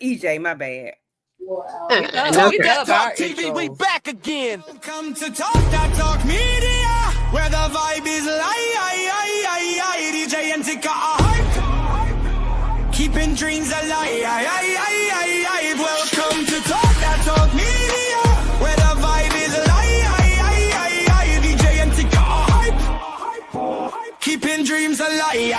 EJ, my bad. We love our TV, we intros. back again. Come to Talk That Talk Media, where the vibe is DJ and Tika are hype, keeping dreams alive. Welcome to Talk That Talk Media, where the vibe is DJ and Tika are hype, keeping dreams alive.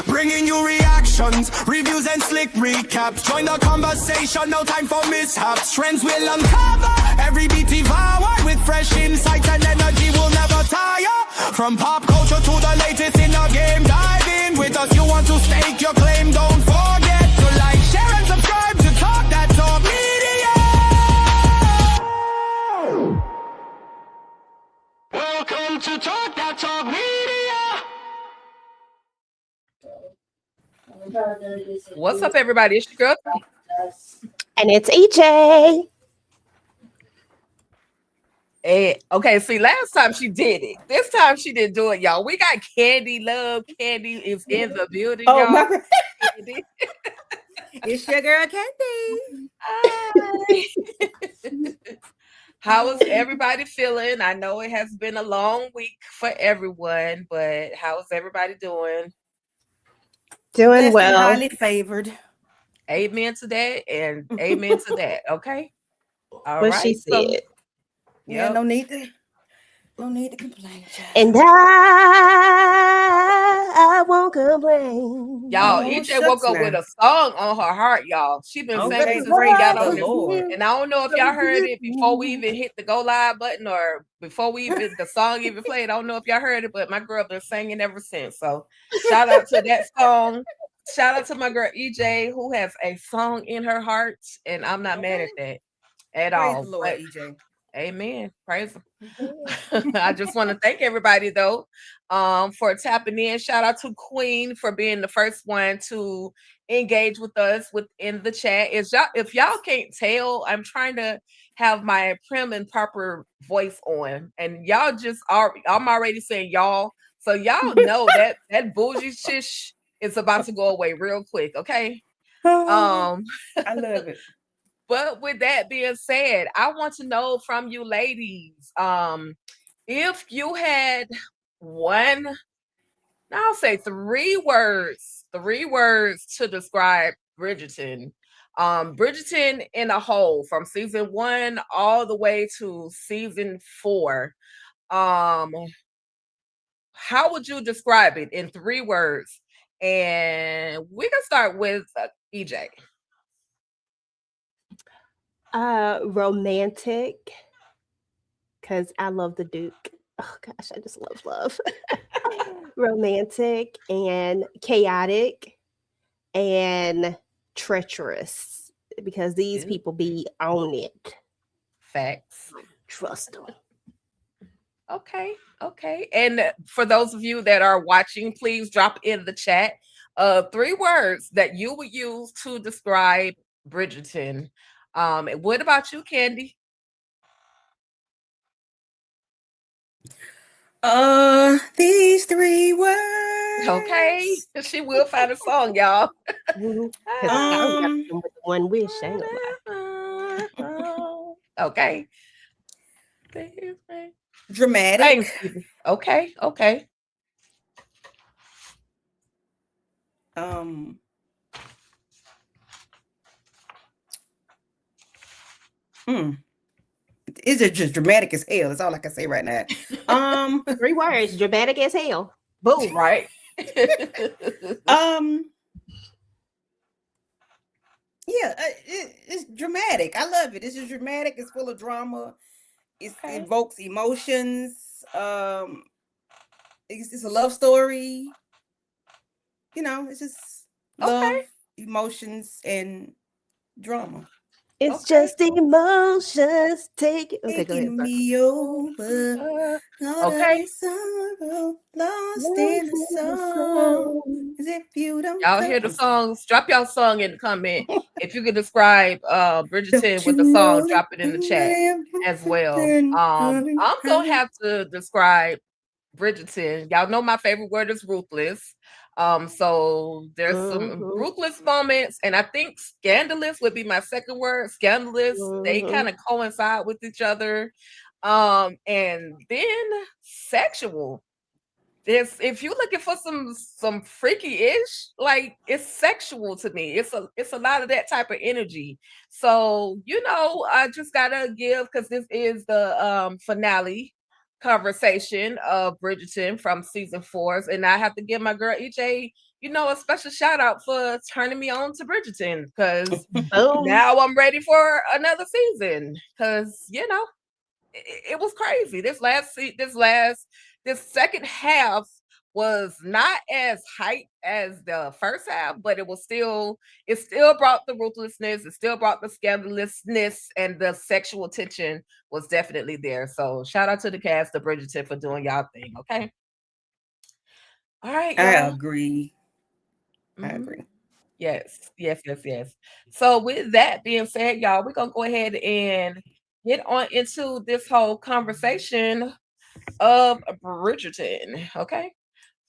Bringing you reactions, reviews and slick recaps. Join the conversation, no time for mishaps. Trends will uncover, every beat devoured with fresh insights and energy will never tire. From pop culture to the latest in the game, dive in with us. You want to stake your claim, don't forget to like, share and subscribe to Talk That Talk Media. Welcome to Talk That Talk Media. What's up, everybody? It's your girl. And it's EJ. Okay, see, last time she did it. This time she didn't do it, y'all. We got Candy Love. Candy is in the building, y'all. My it's your girl Candy. Hi. How is everybody feeling? I know it has been a long week for everyone, but how is everybody doing? Doing well. Highly favored. Amen to that and amen to that. Okay. All what right. she said. Yeah, no need to complain. Child. And I won't complain. Y'all, Oh, EJ woke up now. with a song on her heart, y'all. She been Okay, singing since we praise got the on this. Lord. And I don't know if y'all heard it before we even hit the go live button or before we even the song even played. I don't know if y'all heard it, but my girl been singing ever since. So shout out to that song. Shout out to my girl EJ, who has a song in her heart, and I'm not mad at that at Praise all. the Lord, But EJ. amen. Praise him. I just want to thank everybody though for tapping in. Shout out to Queen for being the first one to engage with us within the chat. If y'all can't tell, I'm trying to have my prim and proper voice on, and y'all just are. I'm already saying y'all, so y'all know that bougie shish is about to go away real quick. Okay. I love it. But with that being said, I want to know from you ladies, if you had I'll say three words to describe Bridgerton. Bridgerton in a whole, from season 1 all the way to season 4. How would you describe it in 3 words? And we can start with EJ. Romantic, because I love the Duke. Oh gosh, I just love. Romantic and chaotic and treacherous, because these people be on it. Facts. Trust them. Okay. And for those of you that are watching, please drop in the chat 3 words that you would use to describe Bridgerton. What about you, Candy? These 3 words. Okay, she will find a song, y'all. With one wish, ain't no lie. Okay. Dramatic. Okay. Is it just dramatic as hell? That's all I can say right now. 3 words, dramatic as hell. Boom. Right. Yeah, it's dramatic. I love it. It's just dramatic. It's full of drama. It evokes emotions. It's a love story. You know, it's just love, emotions, and drama. It's just emotions taking me over. Sorrow, lost in the song. As if you don't. Y'all hear the songs? Drop y'all song in the comment. If you could describe Bridgerton with the song, drop it in the chat as well. I'm gonna have to describe Bridgerton. Y'all know my favorite word is ruthless. So there's some ruthless moments, and I think scandalous would be my second word. Scandalous, they kind of coincide with each other. And then sexual. If you're looking for some freaky-ish, like, it's sexual to me. It's a lot of that type of energy. So, I just gotta give, because this is the finale conversation of Bridgerton from season 4, and I have to give my girl EJ, a special shout out for turning me on to Bridgerton, because now I'm ready for another season. Because it was crazy. This second half was not as hype as the first half, but it still brought the ruthlessness, it still brought the scandalousness, and the sexual tension was definitely there. So shout out to the cast of Bridgerton for doing y'all thing. Okay. All right, y'all. I agree. I agree. Yes. So with that being said, y'all, we're gonna go ahead and get on into this whole conversation of Bridgerton. Okay.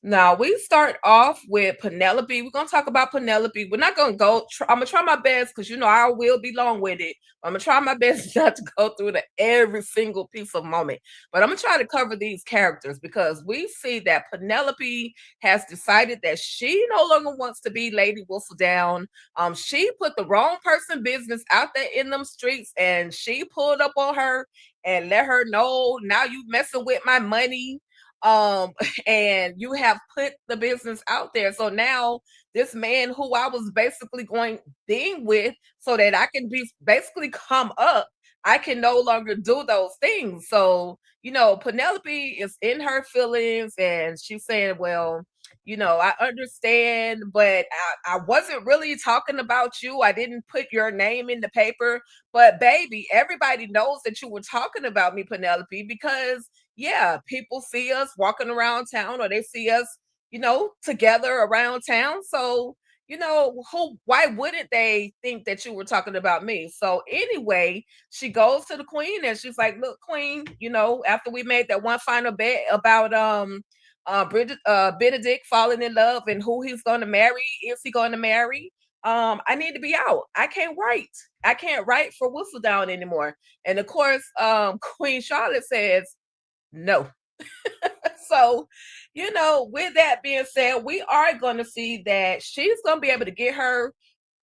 Now we start off with Penelope. We're gonna talk about Penelope. We're not gonna go. I'm gonna try my best, because I will be long with it. I'm gonna try my best not to go through every single piece of moment, but I'm gonna try to cover these characters, because we see that Penelope has decided that she no longer wants to be Lady Whistledown. She put the wrong person business out there in them streets, and she pulled up on her and let her know, now you messing with my money. And you have put the business out there. So now this man who I was basically going being with, so that I can be basically come up, I can no longer do those things. So, Penelope is in her feelings, and she's saying, well, I understand, but I wasn't really talking about you. I didn't put your name in the paper, but baby, everybody knows that you were talking about me, Penelope, because people see us walking around town, or they see us, together around town. So, why wouldn't they think that you were talking about me? So anyway, she goes to the queen and she's like, look, queen, after we made that one final bet about, Benedict falling in love and who he's going to marry, is he going to marry? I need to be out. I can't write for Whistledown anymore. And of course, Queen Charlotte says, no. So, with that being said, we are going to see that she's going to be able to get her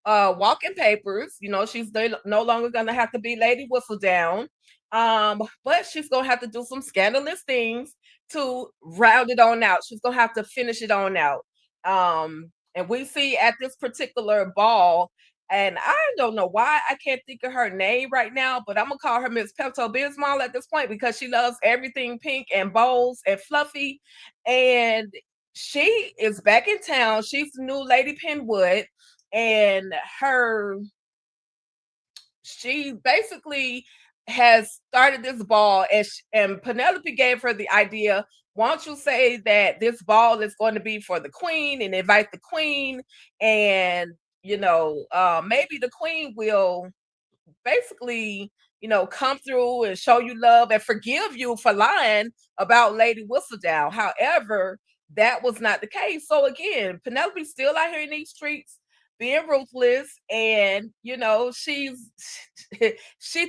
walking papers. She's no longer going to have to be Lady Whistledown. But she's going to have to do some scandalous things to round it on out. She's going to have to finish it on out. And we see at this particular ball, and I don't know why I can't think of her name right now, but I'm gonna call her Miss Pepto Bismol at this point, because she loves everything pink and bows and fluffy. And she is back in town. She's the new Lady Penwood, and she basically has started this ball, and Penelope gave her the idea, why don't you say that this ball is going to be for the queen, and invite the queen, and maybe the queen will basically, come through and show you love and forgive you for lying about Lady Whistledown. However, that was not the case. So again, Penelope's still out here in these streets being ruthless, and she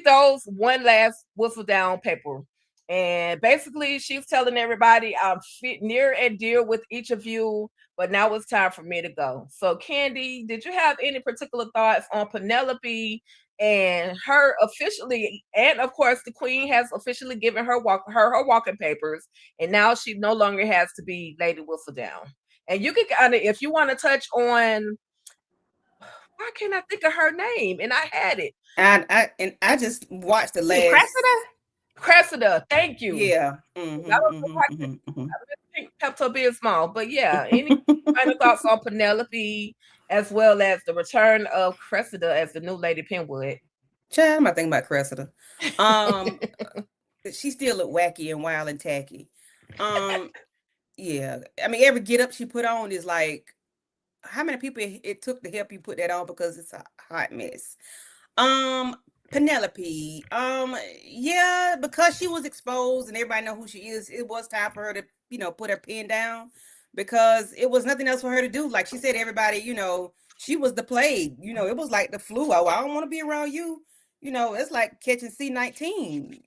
throws one last Whistledown paper. And basically, she's telling everybody, I'm near and dear with each of you, but now it's time for me to go. So, Candy, did you have any particular thoughts on Penelope and her officially? And of course, the queen has officially given her walking papers, and now she no longer has to be Lady Whistledown. And you can kind of, if you want to touch on, why can't I think of her name? And I had it. I just watched the last. Cressida, thank you. Yeah. Pepto Bismol, but yeah. Any final thoughts on Penelope, as well as the return of Cressida as the new Lady Penwood? Child, I'm not thinking about Cressida. She still look wacky and wild and tacky. Yeah. I mean, every get up she put on is like, how many people it took to help you put that on, because it's a hot mess. Penelope, yeah, because she was exposed and everybody know who she is, it was time for her to, put her pen down. because it was nothing else for her to do. Like she said, everybody, she was the plague. It was like the flu. Oh, I don't want to be around you. It's like catching C-19.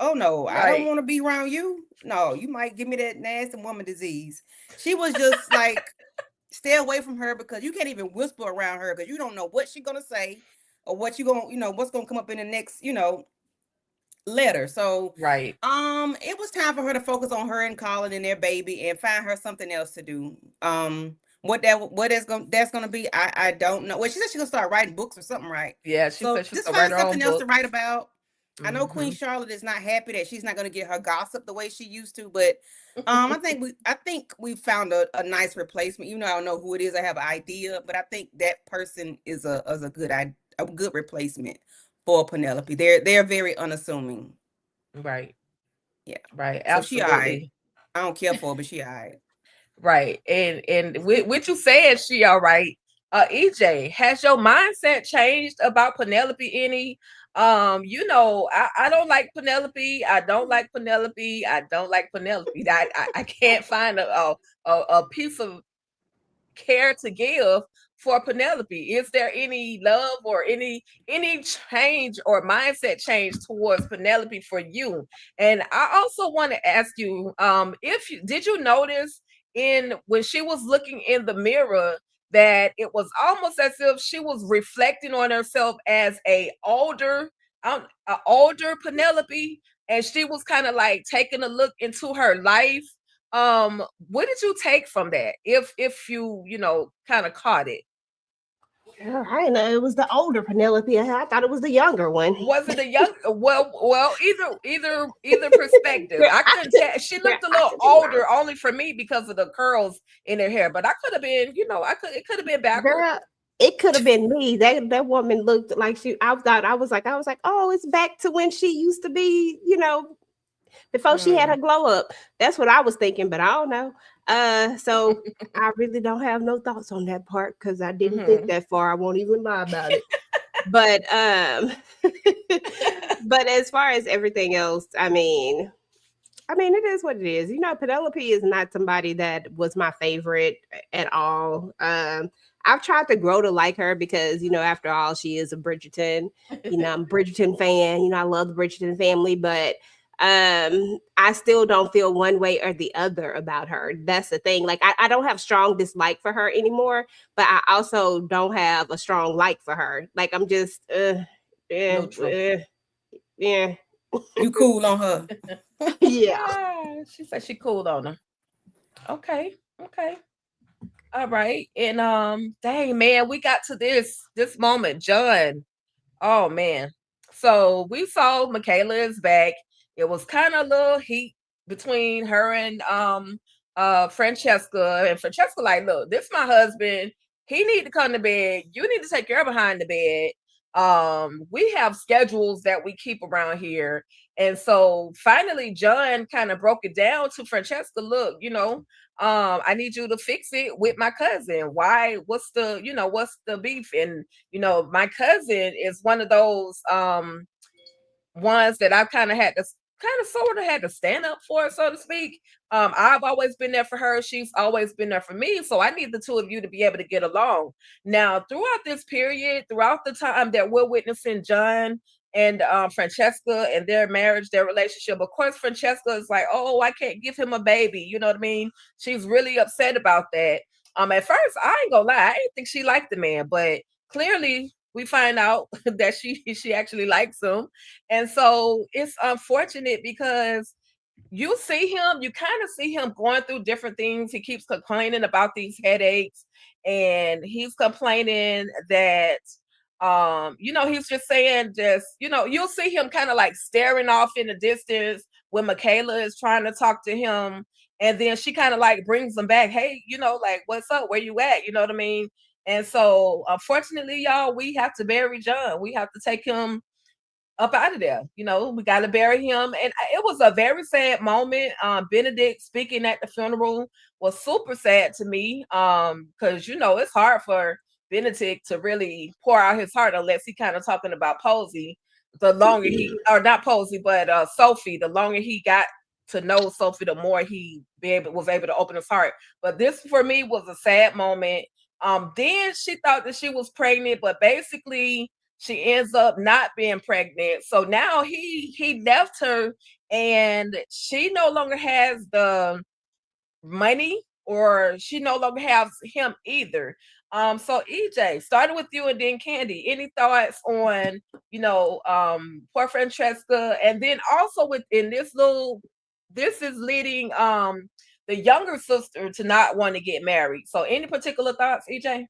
Oh no, I don't want to be around you. No, you might give me that nasty woman disease. She was just like, stay away from her, because you can't even whisper around her, because you don't know what she's gonna say or what you gonna, what's gonna come up in the next, letter. So it was time for her to focus on her and Colin and their baby and find her something else to do. That's gonna be, I don't know. Well, she said she's gonna start writing books or something, right? Yeah, she said she's just gonna find write her own something else book to write about. I know Queen Charlotte is not happy that she's not going to get her gossip the way she used to, but I think we found a nice replacement. I don't know who it is. I have an idea, but I think that person is a good replacement for Penelope. They're very unassuming. Right. Yeah. Right. So she all right. Absolutely. I don't care for her, but she all right. Right. And with you saying she all right, EJ, has your mindset changed about Penelope any? I don't like Penelope. I don't like Penelope. I don't like Penelope. I can't find a piece of care to give for Penelope. Is there any love or any change or mindset change towards Penelope for you? And I also want to ask you, did you notice when she was looking in the mirror that it was almost as if she was reflecting on herself as a older Penelope, and she was kind of like taking a look into her life. What did you take from that, if you kind of caught it? I know it was the older Penelope. I thought it was the younger one. Was it a young? Well, either perspective. I couldn't tell. She looked a little older, only for me because of the curls in her hair. But I could have been, it could have been backwards. Girl, it could have been me. That woman looked like she. I was like, oh, it's back to when she used to be. Before she had her glow up. That's what I was thinking, but I don't know. So I really don't have no thoughts on that part because I didn't think that far. I won't even lie about it. But but as far as everything else, I mean, it is what it is. Penelope is not somebody that was my favorite at all. I've tried to grow to like her because, after all, she is a Bridgerton. I'm a Bridgerton fan. I love the Bridgerton family, but I still don't feel one way or the other about her. That's the thing. Like I don't have strong dislike for her anymore, but I also don't have a strong like for her. Like I'm just yeah. You cool on her. Yeah. She said she cooled on her. Okay. All right. And dang man, we got to this moment, John. Oh man. So we saw Michaela is back. It was kind of a little heat between her and Francesca. And Francesca like, look, this is my husband. He need to come to bed. You need to take your behind the bed. We have schedules that we keep around here. And so finally, John kind of broke it down to Francesca. Look, I need you to fix it with my cousin. Why? What's the beef? And, my cousin is one of those ones that I've kind of sort of had to stand up for, so to speak. I've always been there for her. She's always been there for me. So I need the two of you to be able to get along. Now, throughout this period, throughout the time that we're witnessing John and Francesca and their marriage, their relationship, of course, Francesca is like, oh, I can't give him a baby. You know what I mean? She's really upset about that. At first, I ain't gonna lie, I didn't think she liked the man, but clearly we find out that she actually likes him. And so it's unfortunate because you kind of see him going through different things. He keeps complaining about these headaches, and he's complaining that he's just saying you'll see him kind of like staring off in the distance when Michaela is trying to talk to him, and then she kind of like brings him back. Hey, like, what's up? Where you at? You know what I mean? And so, unfortunately, y'all, we have to bury John. We have to take him up out of there. We got to bury him. And it was a very sad moment. Benedict speaking at the funeral was super sad to me because, it's hard for Benedict to really pour out his heart unless he kind of talking about Posey. The longer or not Posey, but Sophie, the longer he got to know Sophie, the more he was able to open his heart. But this for me was a sad moment. Then she thought that she was pregnant, but basically she ends up not being pregnant. So now he left her, and she no longer has the money, or she no longer has him either. So EJ, starting with you and then Candy, any thoughts on, poor Francesca, and then also within this is leading the younger sister to not want to get married. So any particular thoughts, EJ?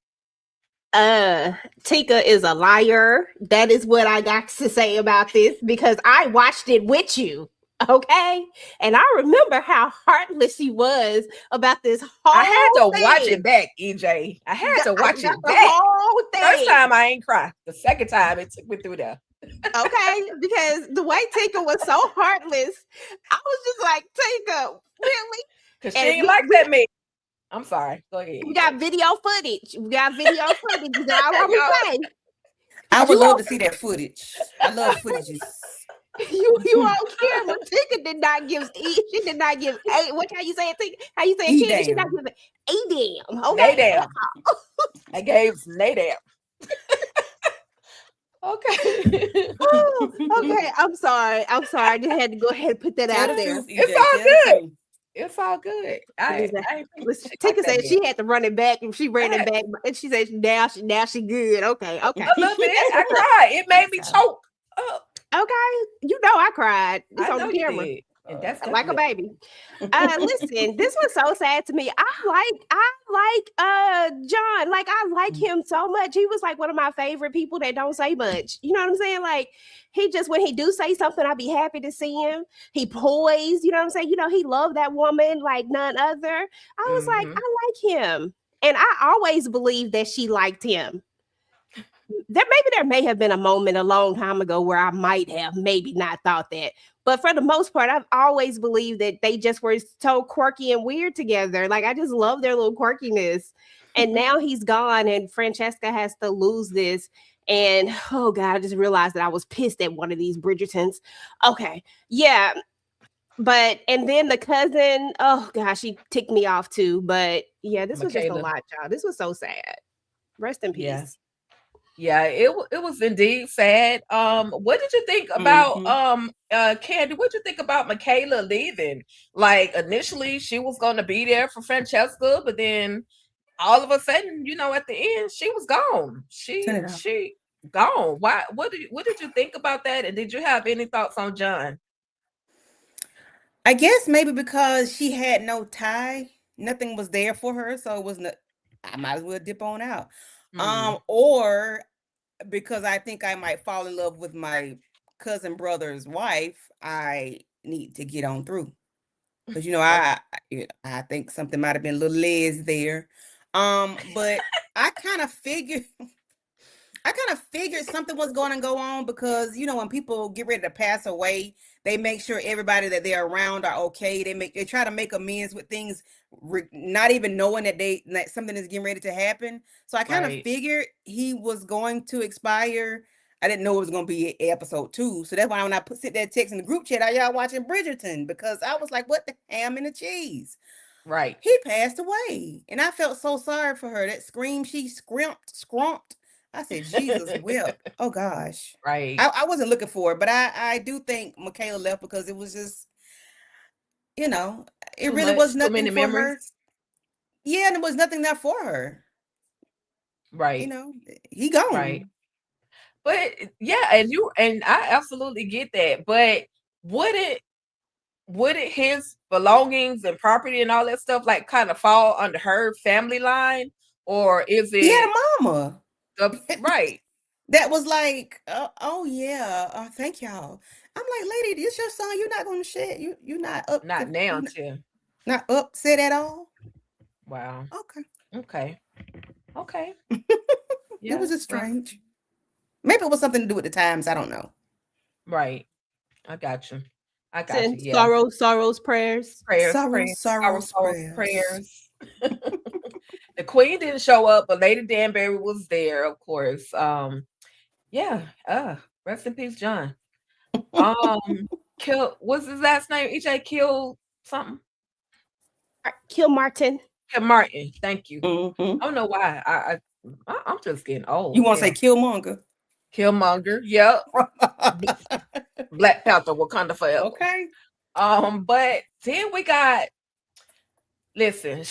Tika is a liar. That is what I got to say about this, because I watched it with you. Okay, and I remember how heartless she was about this whole I had to thing. watch it back, EJ. I had to watch it the back. whole thing. First time I ain't cried. The second time it took me through there. Okay, because the way Tika was so heartless, I was just like, Tika, really? Because she ain't like that man. I'm sorry. Go ahead. We got video footage. Is that all we say? I would love to see that footage. I love footages. You on camera. Tika did not give she did not give a, what, how you say it, Tika? How you say it, Candy? She not giving a damn. Okay. Nadam. I gave Nadam. Okay. Oh, okay. I'm sorry. I just had to go ahead and put that out there. It's all good. It's all good. Tika said she had to run it back, and she ran it back, and she said now she good. Okay. A little bit. I cried. It made me choke up. Okay, I cried. It's on the camera. And that's like a baby. Listen, this was so sad to me. I like John. Like, I like him so much. He was like one of my favorite people that don't say much. You know what I'm saying? Like, he just, when he do say something, I'd be happy to see him. He poised, you know what I'm saying? He loved that woman like none other. I was like, I like him. And I always believed that she liked him. There may have been a moment a long time ago where I might have maybe not thought that, but for the most part, I've always believed that they just were so quirky and weird together. Like, I just love their little quirkiness. And now he's gone, and Francesca has to lose this. And oh God, I just realized that I was pissed at one of these Bridgertons. Okay, yeah, and then the cousin, oh gosh, she ticked me off too. But yeah, this was just a lot, y'all. This was so sad. Rest in peace. Yeah, it was indeed sad. What did you think about Candy? What did you think about Michaela leaving? Like, initially she was going to be there for Francesca, but then all of a sudden, at the end, she was gone. She gone. Why? What did you think about that? And did you have any thoughts on John? I guess maybe because she had no tie, nothing was there for her, so it was not. I might as well dip on out. Or because I think I might fall in love with my cousin brother's wife, I need to get on through. Because I think something might have been a little Les there. But I kind of figured something was going to go on, because when people get ready to pass away, they make sure everybody that they're around are okay. They try to make amends with things, not even knowing that something is getting ready to happen. So I kind of figured he was going to expire. I didn't know it was going to be episode 2. So that's why when I sit there text in the group chat, are y'all watching Briderton? Because I was like, what the ham and the cheese? Right. He passed away. And I felt so sorry for her. That scream she scrumped. I said, Jesus whip. Oh gosh. Right. I wasn't looking for it, but I do think Michaela left because it was just, it really was nothing for her. Yeah, and it was nothing there for her. Right. He gone. Right. But yeah, and I absolutely get that. But would it his belongings and property and all that stuff like kind of fall under her family line, or is it? He had a mama. Right. That was like, oh yeah, thank y'all. I'm like, lady, this your son. You're not going to share. You're not up. Not now, too. Not upset at all. Wow. Okay. Yeah, it was just strange. Maybe it was something to do with the times. I don't know. Right. I got you. Yeah. Sorrows, prayers. Sorrows, prayers. The Queen didn't show up, but Lady Danbury was there, of course. Yeah. Rest in peace, John. what's his last name? EJ Kill something. Kill Martin. Kill Martin. Thank you. Mm-hmm. I don't know why. I'm just getting old. You want to say Killmonger? Killmonger. Yep. Black Panther, Wakanda Forever. Okay. But then we got. Listen,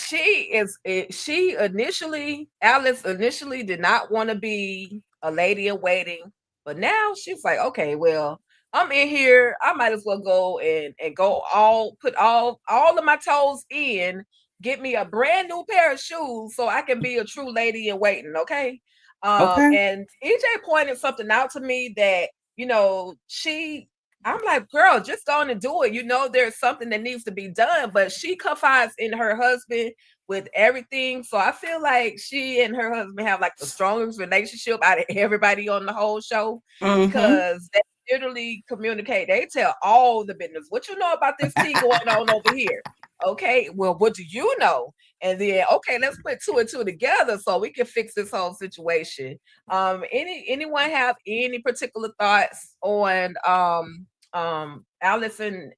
Alice initially did not want to be a lady in waiting, but now she's like, okay, well, I'm in here. I might as well go and put all of my toes in, get me a brand new pair of shoes so I can be a true lady in waiting. Okay. And EJ pointed something out to me that, I'm like, girl, just go on and do it. There's something that needs to be done, but she confides in her husband with everything. So I feel like she and her husband have like the strongest relationship out of everybody on the whole show, because they literally communicate. They tell all the business. What you know about this tea going on over here? Okay, well, what do you know? And then, okay, let's put two and two together so we can fix this whole situation. Anyone have any particular thoughts on Alice in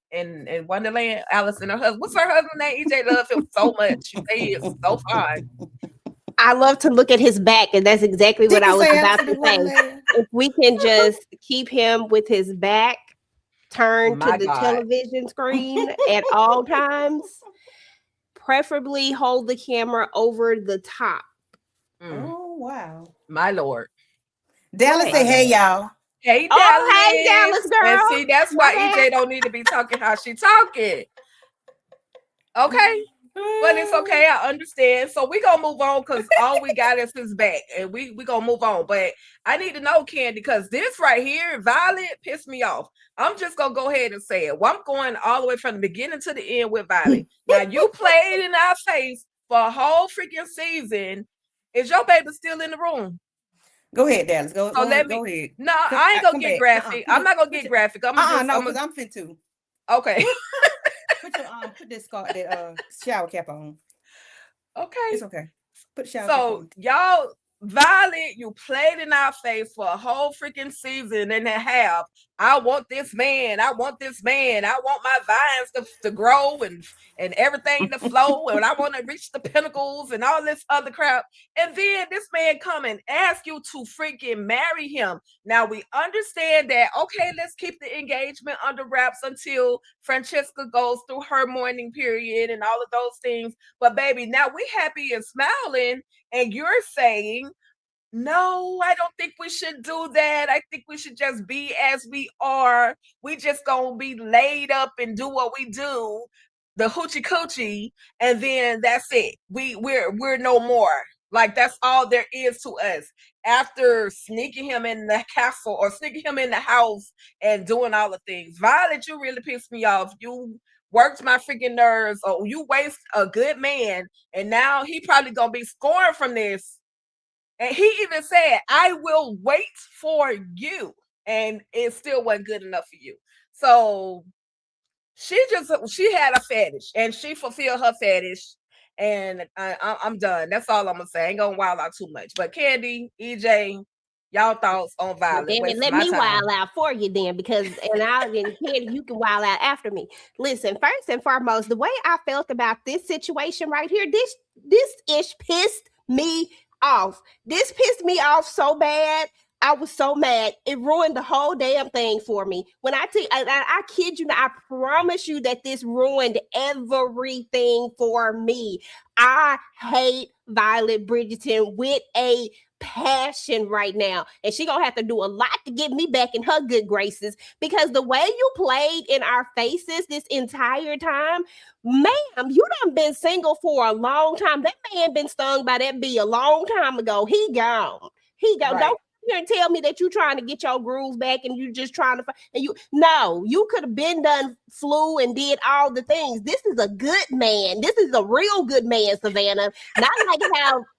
Wonderland? Alice and her husband. What's her husband's name? EJ loves him so much. He is so fine. I love to look at his back, and that's exactly what I was about to say. If we can just keep him with his back turned to the television screen at all times, preferably hold the camera over the top. Oh, wow. My Lord. Dallas say, hey, y'all. Hey, Dallas. Oh, hey, Dallas, girl. And see, that's why EJ don't need to be talking how she talking. Okay. But it's okay. I understand. So we gonna move on because all we got is his back, and we gonna move on. But I need to know, Candy, because this right here, Violet, pissed me off. I'm just gonna go ahead and say it. Well, I'm going all the way from the beginning to the end with Violet. Now you played in our face for a whole freaking season. Is your baby still in the room? Go ahead, Dallas. Go ahead. No, I ain't gonna get graphic. I'm not gonna get graphic. I'm fin to. Okay. Put this shower cap on. Okay. It's okay. Put the shower cap on. Y'all, Violet, you played in our face for a whole freaking season and a half. I want this man. I want this man. I want my vines to grow and everything to flow. And I want to reach the pinnacles and all this other crap. And then this man come and ask you to freaking marry him. Now we understand that, okay, let's keep the engagement under wraps until Francesca goes through her mourning period and all of those things. But baby, now we happy and smiling. And you're saying, no, I don't think we should do that. I think we should just be as we are. We just gonna be laid up and do what we do, the hoochie coochie, and then that's it. We're no more. Like that's all there is to us. After sneaking him in the castle or sneaking him in the house and doing all the things. Violet, you really pissed me off. You worked my freaking nerves. Oh, you waste a good man, and now he probably gonna be scoring from this. And he even said, I will wait for you. And it still wasn't good enough for you. So she had a fetish and she fulfilled her fetish. And I'm done. That's all I'm going to say. I ain't going to wild out too much. But Candy, EJ, y'all thoughts on Violet? Let me wild out for you then, because Candy, you can wild out after me. Listen, first and foremost, the way I felt about this situation right here, this ish pissed me off. This pissed me off so bad. I was so mad. It ruined the whole damn thing for me. When I kid you not, I promise you that this ruined everything for me. I hate Violet Briderton with a passion right now, and she gonna have to do a lot to get me back in her good graces, because the way you played in our faces this entire time, ma'am, you done been single for a long time. That man been stung by that bee a long time ago. He gone. Right. Don't here and tell me that you trying to get your groove back and you just trying to you could have been done flew and did all the things. This is a good man. This is a real good man, Savannah. Not like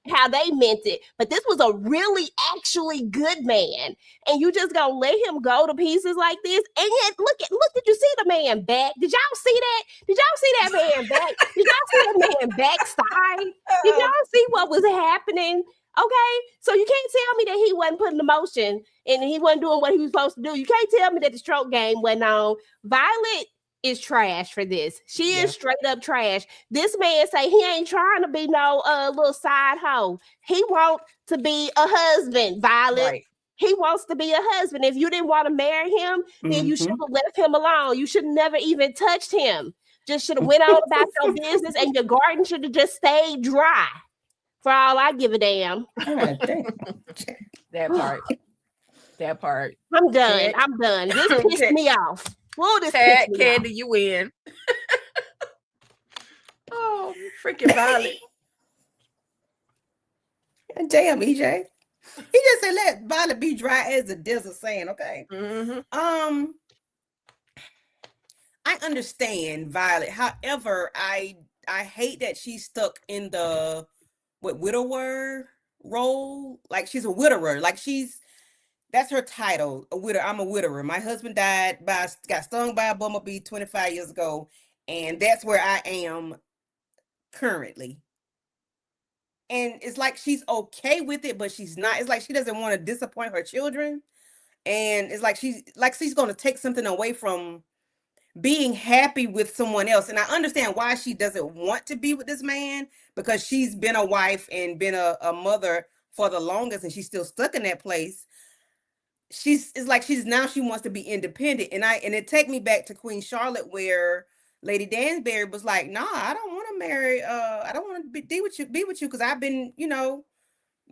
how they meant it, but this was a really actually good man. And you just gonna let him go to pieces like this? And yet look, did you see the man back? Did y'all see that? Did y'all see that man back? Did y'all see the man backside? Did y'all see what was happening? Okay, so you can't tell me that he wasn't putting the motion and he wasn't doing what he was supposed to do. You can't tell me that the stroke game went on. Violet is trash for this. She is straight up trash. This man say he ain't trying to be no little side hoe. He want to be a husband, Violet. Right. He wants to be a husband. If you didn't want to marry him, then you should have left him alone. You should have never even touched him. Just should have went on about your business, and your garden should have just stayed dry. For all I give a damn. God, That part. That part. I'm done. Ted. I'm done. This pissed me off. Whoa, this Ted, pissed me Candy, off. you win. Oh, freaking Violet. Damn, EJ. He just said let Violet be dry as the desert sand, okay? I understand Violet. However, I hate that she's stuck in the widower role. Like she's a widower. Like that's her title. A widower. I'm a widower. My husband got stung by a bumblebee 25 years ago, and that's where I am currently. And it's like she's okay with it, but she's not. It's like she doesn't want to disappoint her children. And it's like she's going to take something away from being happy with someone else. And I understand why she doesn't want to be with this man, because she's been a wife and been a mother for the longest, and she's still stuck in that place. She wants to be independent. And it take me back to Queen Charlotte, where Lady Dansbury was like, nah, I don't want to marry, I don't want to be with you because I've been,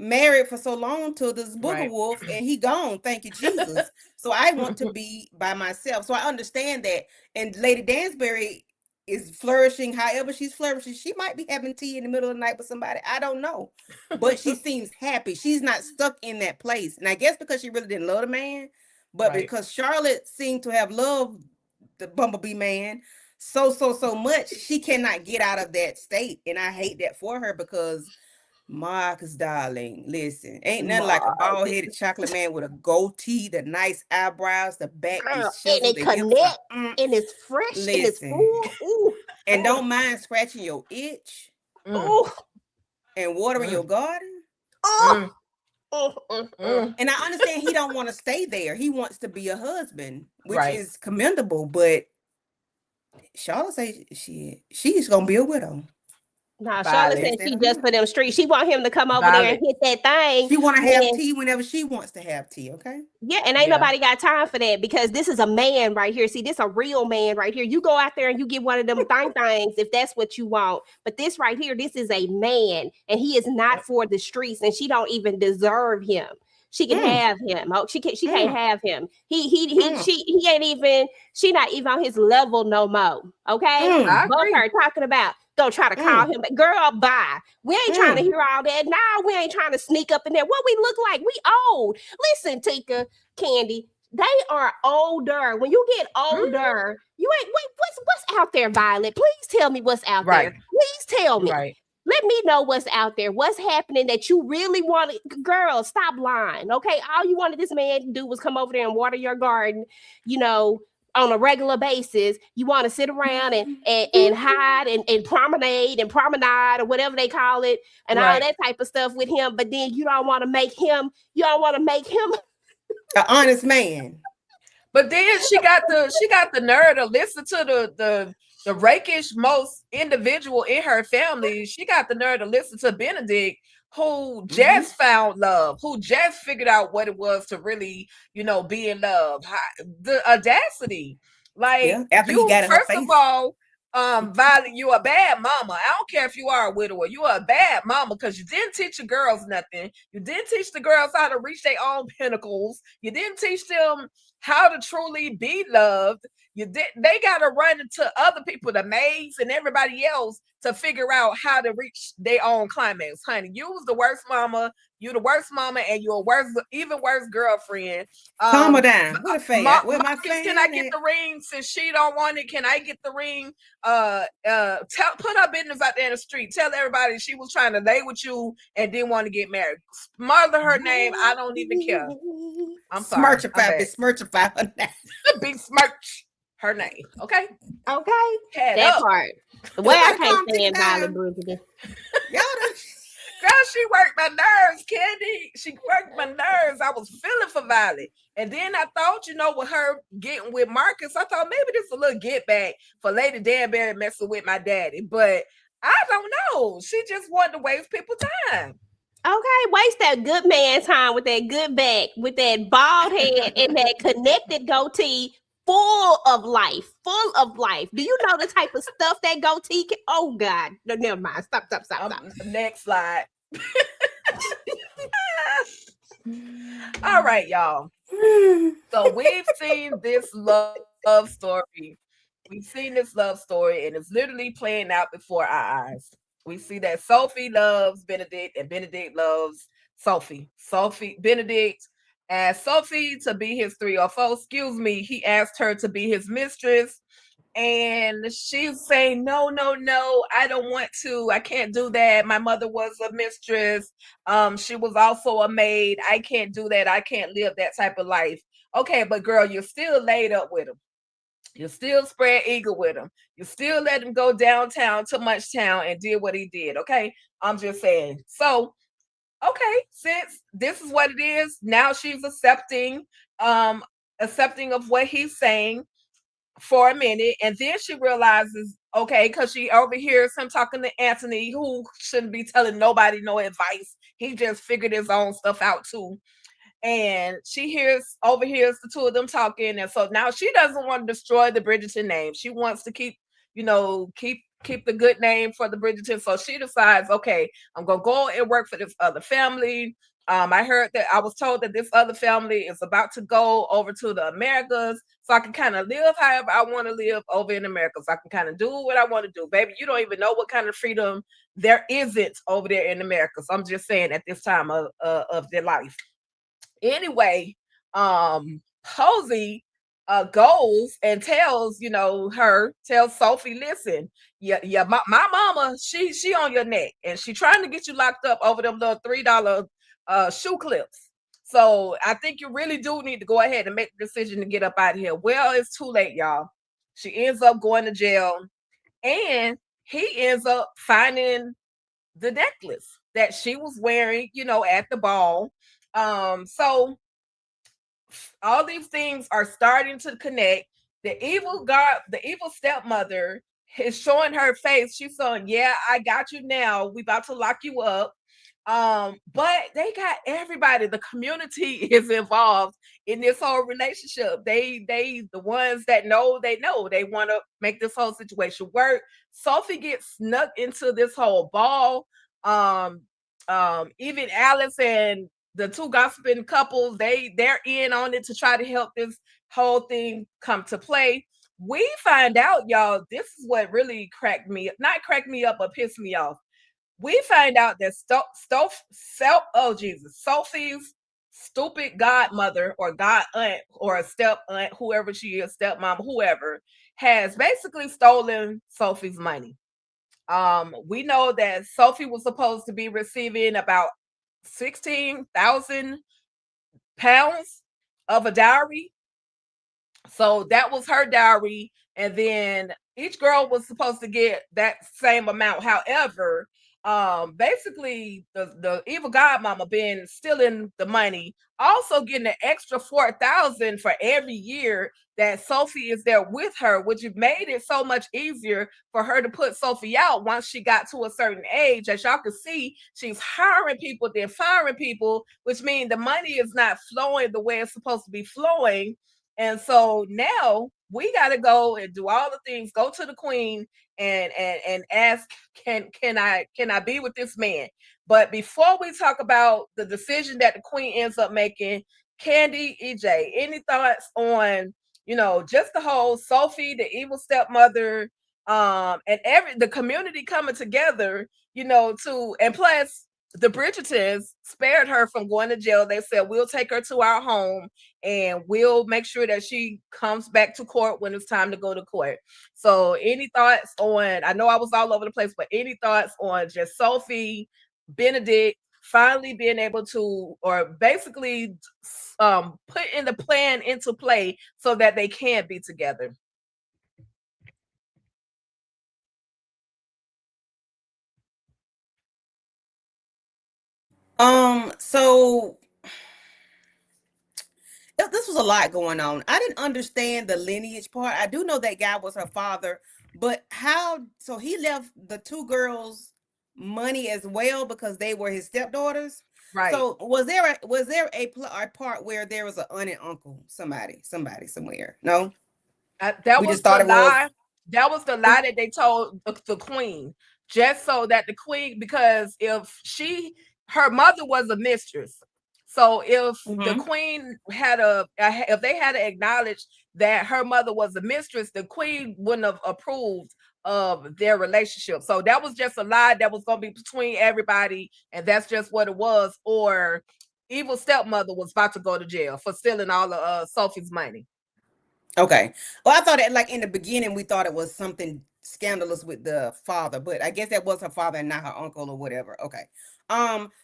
married for so long to this booger wolf, and he gone, thank you Jesus. So I want to be by myself. So I understand that. And Lady Dansbury is flourishing however she's flourishing. She might be having tea in the middle of the night with somebody, I don't know, but she seems happy. She's not stuck in that place. And I guess because she really didn't love the man, but because Charlotte seemed to have loved the bumblebee man so much, she cannot get out of that state. And I hate that for her, because Marcus, darling, listen, ain't nothing like a bald-headed chocolate man with a goatee, the nice eyebrows, the back, and it connect, and it's fresh, and it's full. Ooh. And don't mind scratching your itch, and watering your garden. And I understand he don't want to stay there. He wants to be a husband, which is commendable. But Charlotte say she's gonna be a widow. No, Charlotte said she just for them streets. She want him to come over there and hit that thing. She want to have tea whenever she wants to have tea, okay? Yeah, and ain't nobody got time for that, because this is a man right here. See, this a real man right here. You go out there and you get one of them things if that's what you want. But this right here, this is a man, and he is not for the streets, and she don't even deserve him. She can have him. Oh, she can't have him. She ain't even. She not even on his level no more. Okay, both her talking about. Don't try to call him, girl, bye. We ain't trying to hear all that. Now we ain't trying to sneak up in there. What we look like? We old. Listen, Tika, Candy, they are older. When you get older, you ain't. Wait, what's out there, Violet? Please tell me what's out there. Please tell me. Let me know what's out there. What's happening that you really wanted? Girl, stop lying. Okay, all you wanted this man to do was come over there and water your garden. On a regular basis. You want to sit around and hide and promenade or whatever they call it, and all that type of stuff with him. But then you don't want to make him an honest man. But then she got the nerve to listen to the rakish most individual in her family. She got the nerve to listen to Benedict, who just found love, who just figured out what it was to really, be in love. The audacity. Like, first of all, Violet, you a bad mama. I don't care if you are a widower. You are a bad mama because you didn't teach your girls nothing. You didn't teach the girls how to reach their own pinnacles. You didn't teach them how to truly be loved. They got to run into other people, the maids and everybody else, to figure out how to reach their own climax. Honey, you was the worst mama. You the worst mama, and you're even worse girlfriend. Calm her down. What a fan. Can I get the ring? Since she don't want it, can I get the ring? Put her business out there in the street. Tell everybody she was trying to lay with you and didn't want to get married. Smother her name. I don't even care. I'm sorry. Smirchify her name. Big smirch her name. Okay. That part. The way I can't stand Violet Bridgerton. Girl, she worked my nerves, Candy. She worked my nerves. I was feeling for Violet. And then I thought, with her getting with Marcus, I thought maybe this is a little get back for Lady Danbury messing with my daddy. But I don't know. She just wanted to waste people's time. Okay, waste that good man time with that good back, with that bald head and that connected goatee, full of life, full of life. Do you know the type of stuff that goatee can? Oh God, no, never mind. Stop. Next slide. All right, y'all. So we've seen this love story. We've seen this love story, and it's literally playing out before our eyes. We see that Sophie loves Benedict, and Benedict loves Sophie. Benedict asked Sophie to be his 304. Excuse me, he asked her to be his mistress. And she's saying, no, I don't want to. I can't do that. My mother was a mistress. She was also a maid. I can't do that. I can't live that type of life. Okay, but girl, you're still laid up with him. You still spread eagle with him. You still let him go downtown to Munchtown and did what he did. Okay, I'm just saying. So, okay, since this is what it is, now she's accepting of what he's saying for a minute, and then she realizes, okay, because she overhears him talking to Anthony, who shouldn't be telling nobody no advice. He just figured his own stuff out too. And she overhears the two of them talking, and so now she doesn't want to destroy the Bridgerton name. She wants to keep the good name for the Bridgerton. So she decides, okay, I'm gonna go and work for this other family. I was told that this other family is about to go over to the Americas, so I can kind of live however I want to live over in America. So I can kind of do what I want to do. Baby, you don't even know what kind of freedom there isn't over there in America. So I'm just saying at this time of their life. Anyway, Posey goes and tells Sophie, listen, my mama, she on your neck, and she trying to get you locked up over them little $3 shoe clips. So I think you really do need to go ahead and make the decision to get up out of here. Well, it's too late, y'all. She ends up going to jail, and he ends up finding the necklace that she was wearing, at the ball. So all these things are starting to connect. The evil stepmother is showing her face. She's saying, yeah, I got you now. We about to lock you up. But they got everybody. The community is involved in this whole relationship. They the ones that know they want to make this whole situation work. Sophie gets snuck into this whole ball. Even Alice and the two gossiping couples, they're in on it to try to help this whole thing come to play. We find out, y'all, this is what really not cracked me up, but pissed me off. We find out that Sophie's stupid godmother or god aunt or a step aunt, whoever she is, stepmom, whoever, has basically stolen Sophie's money. We know that Sophie was supposed to be receiving about 16,000 pounds of a dowry. So that was her dowry. And then each girl was supposed to get that same amount. However, basically the evil godmama been stealing the money, also getting an extra 4,000 for every year that Sophie is there with her, which made it so much easier for her to put Sophie out once she got to a certain age. As y'all can see, she's hiring people, then firing people, which means the money is not flowing the way it's supposed to be flowing. And so now we got to go and do all the things, go to the queen and ask, can I be with this man? But before we talk about the decision that the queen ends up making, Candy, EJ, any thoughts on, just the whole Sophie, the evil stepmother, and the community coming together, and plus the Bridgertons spared her from going to jail. They said, we'll take her to our home and we'll make sure that she comes back to court when it's time to go to court. So any thoughts on, I know I was all over the place, but any thoughts on just Sophie, Benedict finally being able to, or basically putting the plan into play so that they can be together? So this was a lot going on. I didn't understand the lineage part. I do know that guy was her father, but how? So he left the two girls money as well because they were his stepdaughters. Right. So was there a part where there was an aunt and uncle, somebody somewhere? No, That we was just the thought it was. lie. That was the lie that they told the queen, just so that the queen, because if her mother was a mistress, so if the Mm-hmm. queen had if they had to acknowledge that her mother was a mistress, the queen wouldn't have approved of their relationship. So that was just a lie that was going to be between everybody, and that's just what it was. Or evil stepmother was about to go to jail for stealing all of Sophie's money. Okay. Well, I thought that like in the beginning we thought it was something scandalous with the father, but I guess that was her father and not her uncle or whatever. Okay.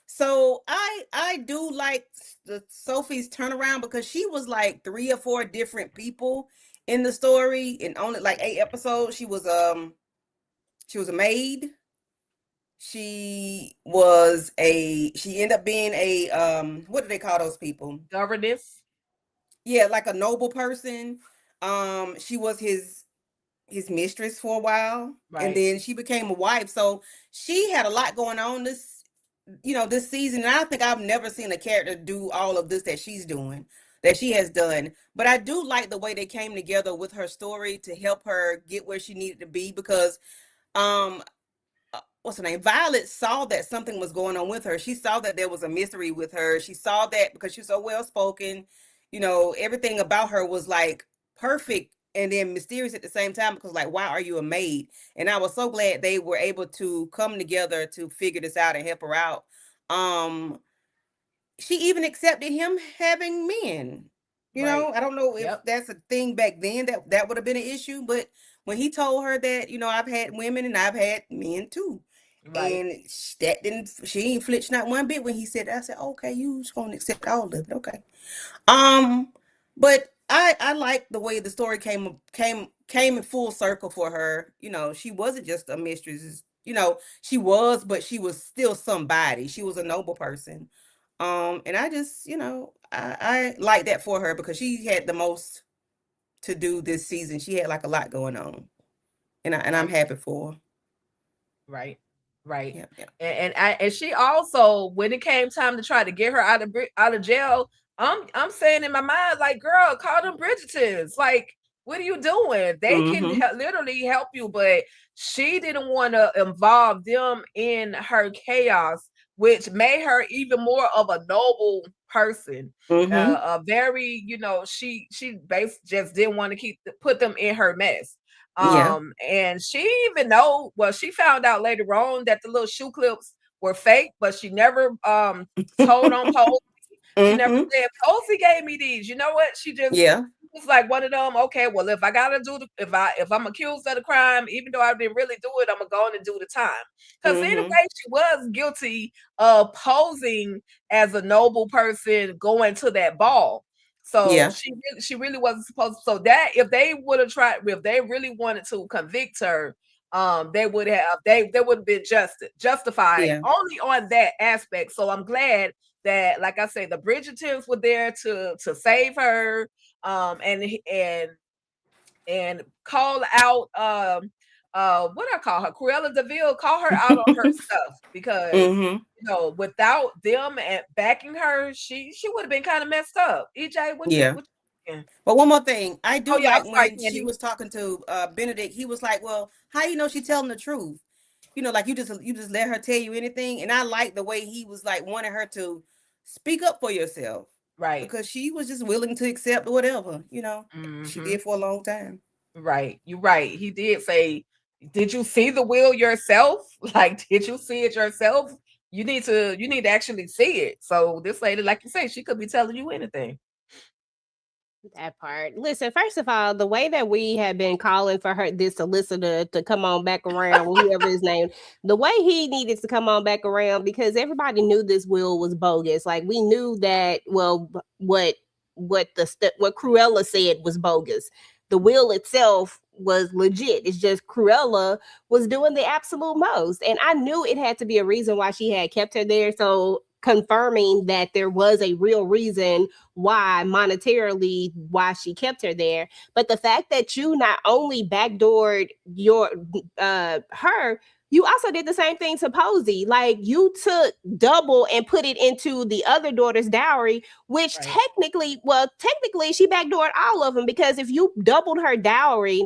So I do like the Sophie's turnaround because she was like 3 or 4 different people in the story in only like 8 episodes. She was a maid. She ended up being a what do they call those people? Governess. Yeah, like a noble person. She was his mistress for a while, and Right. then she became a wife. So she had a lot going on this season. And I think I've never seen a character do all of this that she has done. But I do like the way they came together with her story to help her get where she needed to be because um what's her name? Violet saw that something was going on with her. She saw that there was a mystery with her. She saw that because she's so well spoken, everything about her was like perfect and then mysterious at the same time because like, why are you a maid? And I was so glad they were able to come together to figure this out and help her out. Um, she even accepted him having men. Right. I don't know if Yep. that's a thing back then that would have been an issue, but when he told her that, I've had women and I've had men too. Right. And she ain't flinched not one bit when he said that. I said, okay, you just gonna accept all of it. Okay. Um, but I like the way the story came in full circle for her. She wasn't just a mistress. She was, but she was still somebody. She was a noble person. And I just, I like that for her because she had the most to do this season. She had like a lot going on, and I'm Right. happy for her. Right. Right. Yeah, yeah. And she also, when it came time to try to get her out of jail, I'm saying in my mind, like, girl, call them Bridgertons. Like, what are you doing? They can Mm-hmm. literally help you, but she didn't want to involve them in her chaos, which made her even more of a noble person. Mm-hmm. A very, she just didn't want to put them in her mess. Yeah. And she even know, well, she found out later on that the little shoe clips were fake, but she never told on Posey. She never Mm-hmm. said Posey gave me these. You know what? She just Yeah. was like one of them. Okay, well, if I gotta if I'm accused of the crime, even though I didn't really do it, I'm gonna go on and do the time. Because anyway, Mm-hmm. she was guilty of posing as a noble person going to that ball. So Yeah. she really wasn't supposed to. So that if they would have tried, if they really wanted to convict her, they would have been justified Yeah. only on that aspect. So I'm glad that, like I say, the Bridgertons were there to save her, and call out what I call her, Cruella DeVille, call her out on her stuff because Mm-hmm. without them and backing her, she would have been kind of messed up. EJ, what you Yeah. what you thinking? But one more thing, I Oh do yeah, I'm like sorry, when she Candy. was talking to Benedict. He was like, "Well, how you know she telling the truth? Like you just let her tell you anything." And I like the way he was like wanting her to speak up for yourself Right. because she was just willing to accept whatever. She Mm-hmm. did for a long time. Right. You're right. He did say, did you see the will yourself? Like, did you see it yourself? You need to actually see it. So this lady, like you say, she could be telling you anything. That part. Listen, first of all, the way that we have been calling for this solicitor to come on back around, whoever his name, the way he needed to come on back around because everybody knew this will was bogus. Like we knew that. Well, what what Cruella said was bogus. The will itself was legit. It's just Cruella was doing the absolute most, and I knew it had to be a reason why she had kept her there. So confirming that there was a real reason why monetarily why she kept her there. But the fact that you not only backdoored your her, you also did the same thing to Posey. Like, you took double and put it into the other daughter's dowry, which technically she backdoored all of them, because if you doubled her dowry,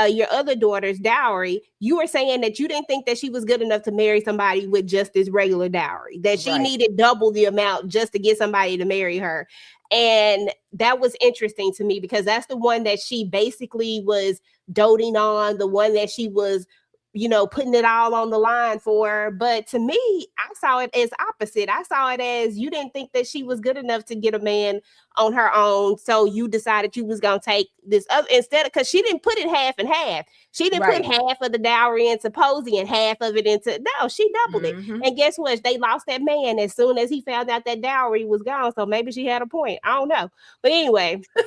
your other daughter's dowry, you were saying that you didn't think that she was good enough to marry somebody with just this regular dowry, that she needed double the amount just to get somebody to marry her. And that was interesting to me, because that's the one that she basically was doting on, the one that she was, you know, putting it all on the line for. But to me, I saw it as opposite. I saw it as you didn't think that she was good enough to get a man on her own, so you decided you was gonna take this other instead of, because she didn't put it half and half. She didn't put half of the dowry into Posey and half of it into, no, she doubled it. And guess what? They lost that man as soon as he found out that dowry was gone. So maybe she had a point. I don't know. But anyway, I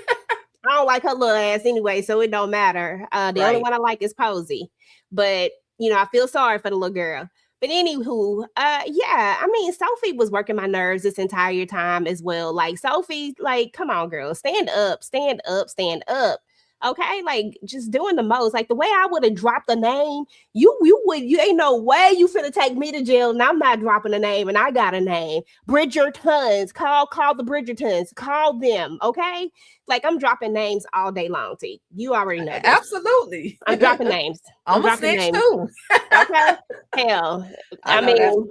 don't like her little ass anyway, so it don't matter. The only one I like is Posey. But, you know, I feel sorry for the little girl. But anywho, yeah, I mean, Sophie was working my nerves this entire time as well. Like, Sophie, like, come on, girl, stand up, stand up, stand up. Okay, like, just doing the most. Like, the way I would have dropped the name, you ain't no way you finna take me to jail and I'm not dropping a name and I got a name. Bridgertons, call the Bridgertons, call them, okay? Like, I'm dropping names all day long, T. You already know this. Absolutely. I'm dropping names. I'm a snitch too. Okay? Hell, I mean,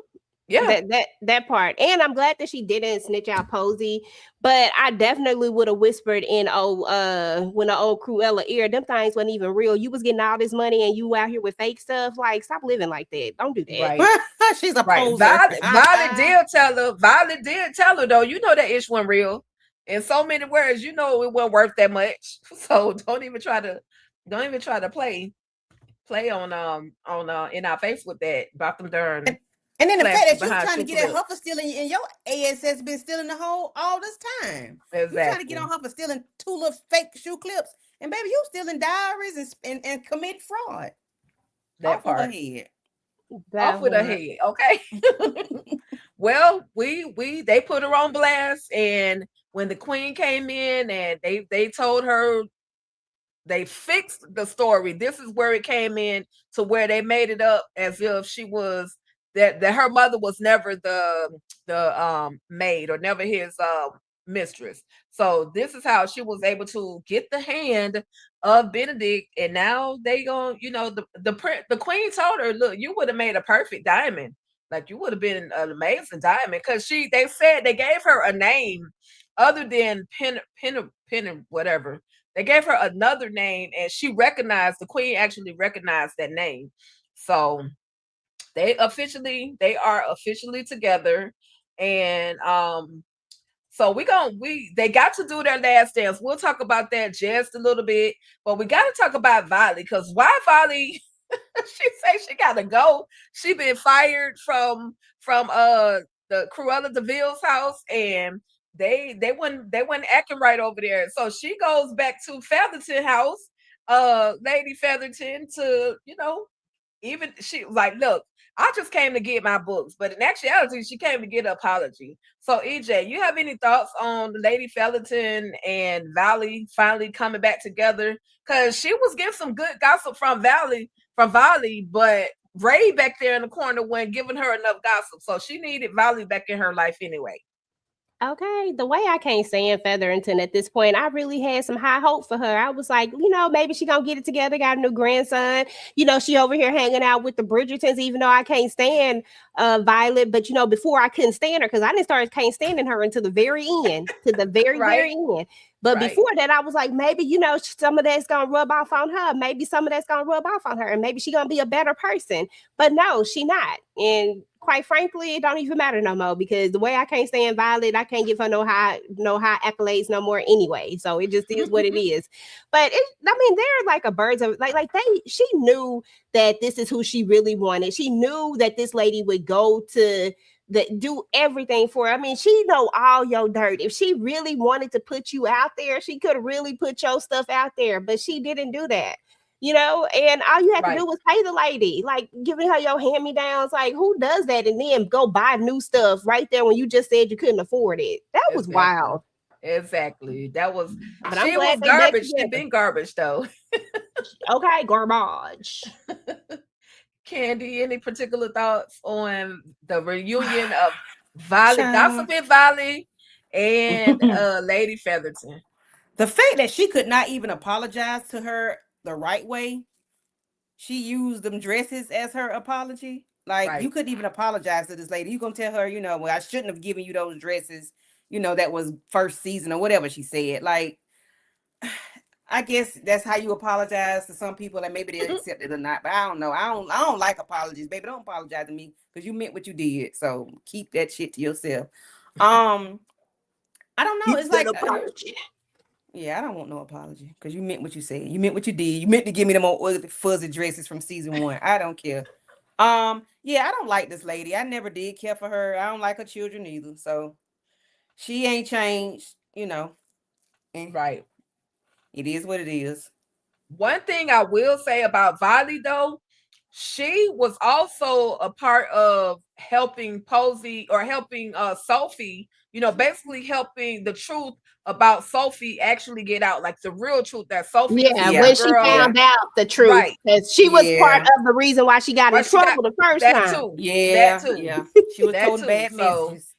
yeah, that part. And I'm glad that she didn't snitch out Posey, but I definitely would have whispered in when the old Cruella ear, them things wasn't even real. You was getting all this money and you out here with fake stuff. Like, stop living like that. Don't do that. Right. She's a poser. Violet did tell her though, you know that ish wasn't real. In so many words, you know it wasn't worth that much. So don't even try to play on in our face with that about them darn. And then the fact that you're trying to get at her for stealing, and your ass has been stealing the whole all this time. Exactly. You're trying to get on her for stealing 2 little fake shoe clips, and baby, you stealing diaries and commit fraud. That off part. With her head. Off with her head. Okay. Well, they put her on blast, and when the queen came in and they told her, they fixed the story. This is where it came in to where they made it up as if she was that her mother was never the maid or never his mistress. So this is how she was able to get the hand of Benedict, and now they going, you know, the queen told her, look, you would have made a perfect diamond. Like, you would have been an amazing diamond, because they said they gave her a name other than Pen whatever. They gave her another name, and the queen actually recognized that name. So they are officially together. And so they got to do their last dance. We'll talk about that just a little bit, but we got to talk about Violet, because why Violet? She say she gotta go. She been fired from the Cruella DeVille's house, and they weren't acting right over there. So she goes back to Featherton house, Lady Featherton, to, you know, even she was like, look, I just came to get my books, but in actuality, she came to get an apology. So EJ, you have any thoughts on Lady Featherton and Valley finally coming back together? Because she was getting some good gossip from Valley, but Ray back there in the corner wasn't giving her enough gossip. So she needed Valley back in her life anyway. Okay, the way I can't stand Featherington at this point, I really had some high hope for her. I was like, you know, maybe she gonna get it together, got a new grandson. You know, she over here hanging out with the Bridgertons, even though I can't stand Violet. But, you know, before I couldn't stand her, because I didn't start can't standing her until the very end, very end. But before that, I was like, maybe, you know, some of that's going to rub off on her. Maybe some of that's going to rub off on her. And maybe she's going to be a better person. But no, she not. And quite frankly, it don't even matter no more, because the way I can't stand Violet, I can't give her no high accolades no more anyway. So it just is what it is. But they're like a birds of she knew that this is who she really wanted. She knew that this lady would go to do everything for her. I mean, she know all your dirt. If she really wanted to put you out there, she could really put your stuff out there, but she didn't do that. you know, and all you had to Right. do was pay the lady, like giving her your hand-me-downs. Like, who does that and then go buy new stuff right there when you just said you couldn't afford it? That was Exactly. wild. Exactly. That was But I'm she was glad they back garbage. She together. been garbage though. Okay, garbage. Candy, any particular thoughts on the reunion of Valley, Child. Gossiping Valley, and Lady Featherton? The fact that she could not even apologize to her the right way, she used them dresses as her apology. Like, you Right. couldn't even apologize to this lady. You gonna tell her, well, I shouldn't have given you those dresses, that was first season or whatever she said. Like, I guess that's how you apologize to some people, and maybe they accept it or not. But I don't know. I don't like apologies, baby. Don't apologize to me because you meant what you did. So keep that shit to yourself. I don't know. It's like, apology. yeah, I don't want no apology because you meant what you said. You meant what you did. You meant to give me them old ugly fuzzy dresses from season 1. I don't care. Yeah, I don't like this lady. I never did care for her. I don't like her children either. So she ain't changed, and Right. it is what it is. One thing I will say about Valley though, she was also a part of helping Posey or helping Sophie, basically helping the truth about Sophie actually get out, like the real truth that Sophie is Yeah, a Yeah, when good she girl. found out the truth, Right. because she was part yeah, of the reason why she got Why in she got trouble the first that time. too. yeah, That too. yeah. She was That told too. bad So messages.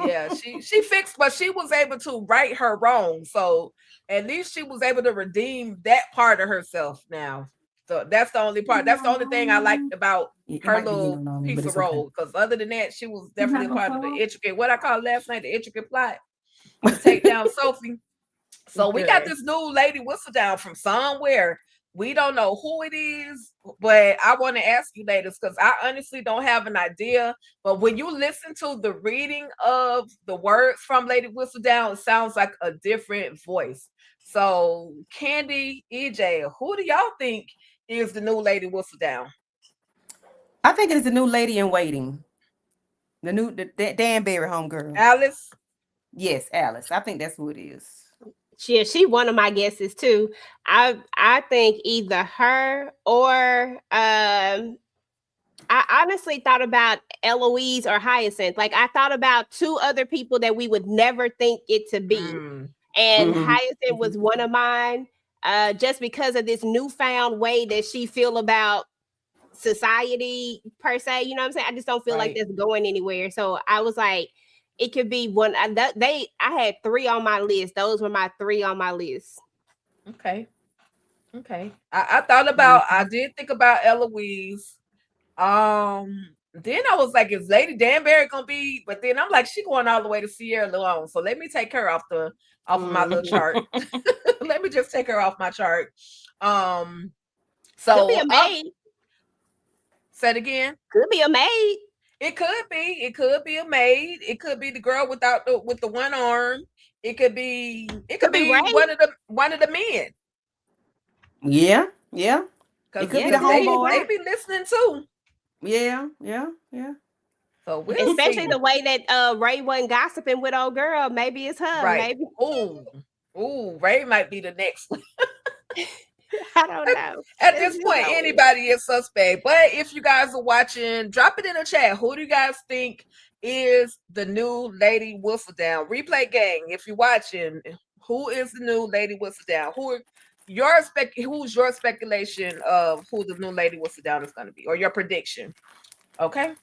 yeah, she fixed, but she was able to right her wrong. So at least she was able to redeem that part of herself now. So that's the only part. That's the only thing I liked about It her might be little yelling on me, but piece it's of okay. role. Because other than that, she was You're definitely not a gonna part of the fall? intricate, what I called last night, the intricate plot to take down Sophie. So we got Okay. this new lady whistle down from somewhere. We don't know who it is, but I want to ask you ladies because I honestly don't have an idea. But when you listen to the reading of the words from Lady Whistledown, it sounds like a different voice. So, Candy, EJ, who do y'all think is the new Lady Whistledown? I think it is the new lady in waiting. The Danbury homegirl. Alice? Yes, Alice. I think that's who it is. She one of my guesses too. I think either her or I honestly thought about Eloise or Hyacinth. Like, I thought about 2 other people that we would never think it to be. And Mhm. Hyacinth was one of mine, just because of this newfound way that she feel about society per se. You know what I'm saying? I just don't feel like Right. that's going anywhere. So I was like, it could be one. I had 3 on my list. Those were my 3 on my list. Okay. Okay. I thought about, I did think about Eloise. Then I was like, is Lady Danbury gonna be? But then I'm like, she going all the way to Sierra Leone, so let me take her off of my little chart. Let me just take her off my chart. Could be So a maid. say it again. Could be a maid. It could be. It could be a maid. It could be the girl with the one arm. It could be. It could Could be be Ray. one of the men. Yeah, yeah. Because It could be the they homeboy. be listening too. Yeah, yeah, yeah. So we'll Especially see. the way that Ray wasn't gossiping with old girl. Maybe it's her. Right. Maybe. Ooh, Ray might be the next one. I don't know. At this point, anybody is suspect. But if you guys are watching, drop it in the chat. Who do you guys think is the new Lady Whistledown? Replay gang, if you're watching, who is the new Lady Whistledown? Who's your speculation of who the new Lady Whistledown is going to be, or your prediction? Okay.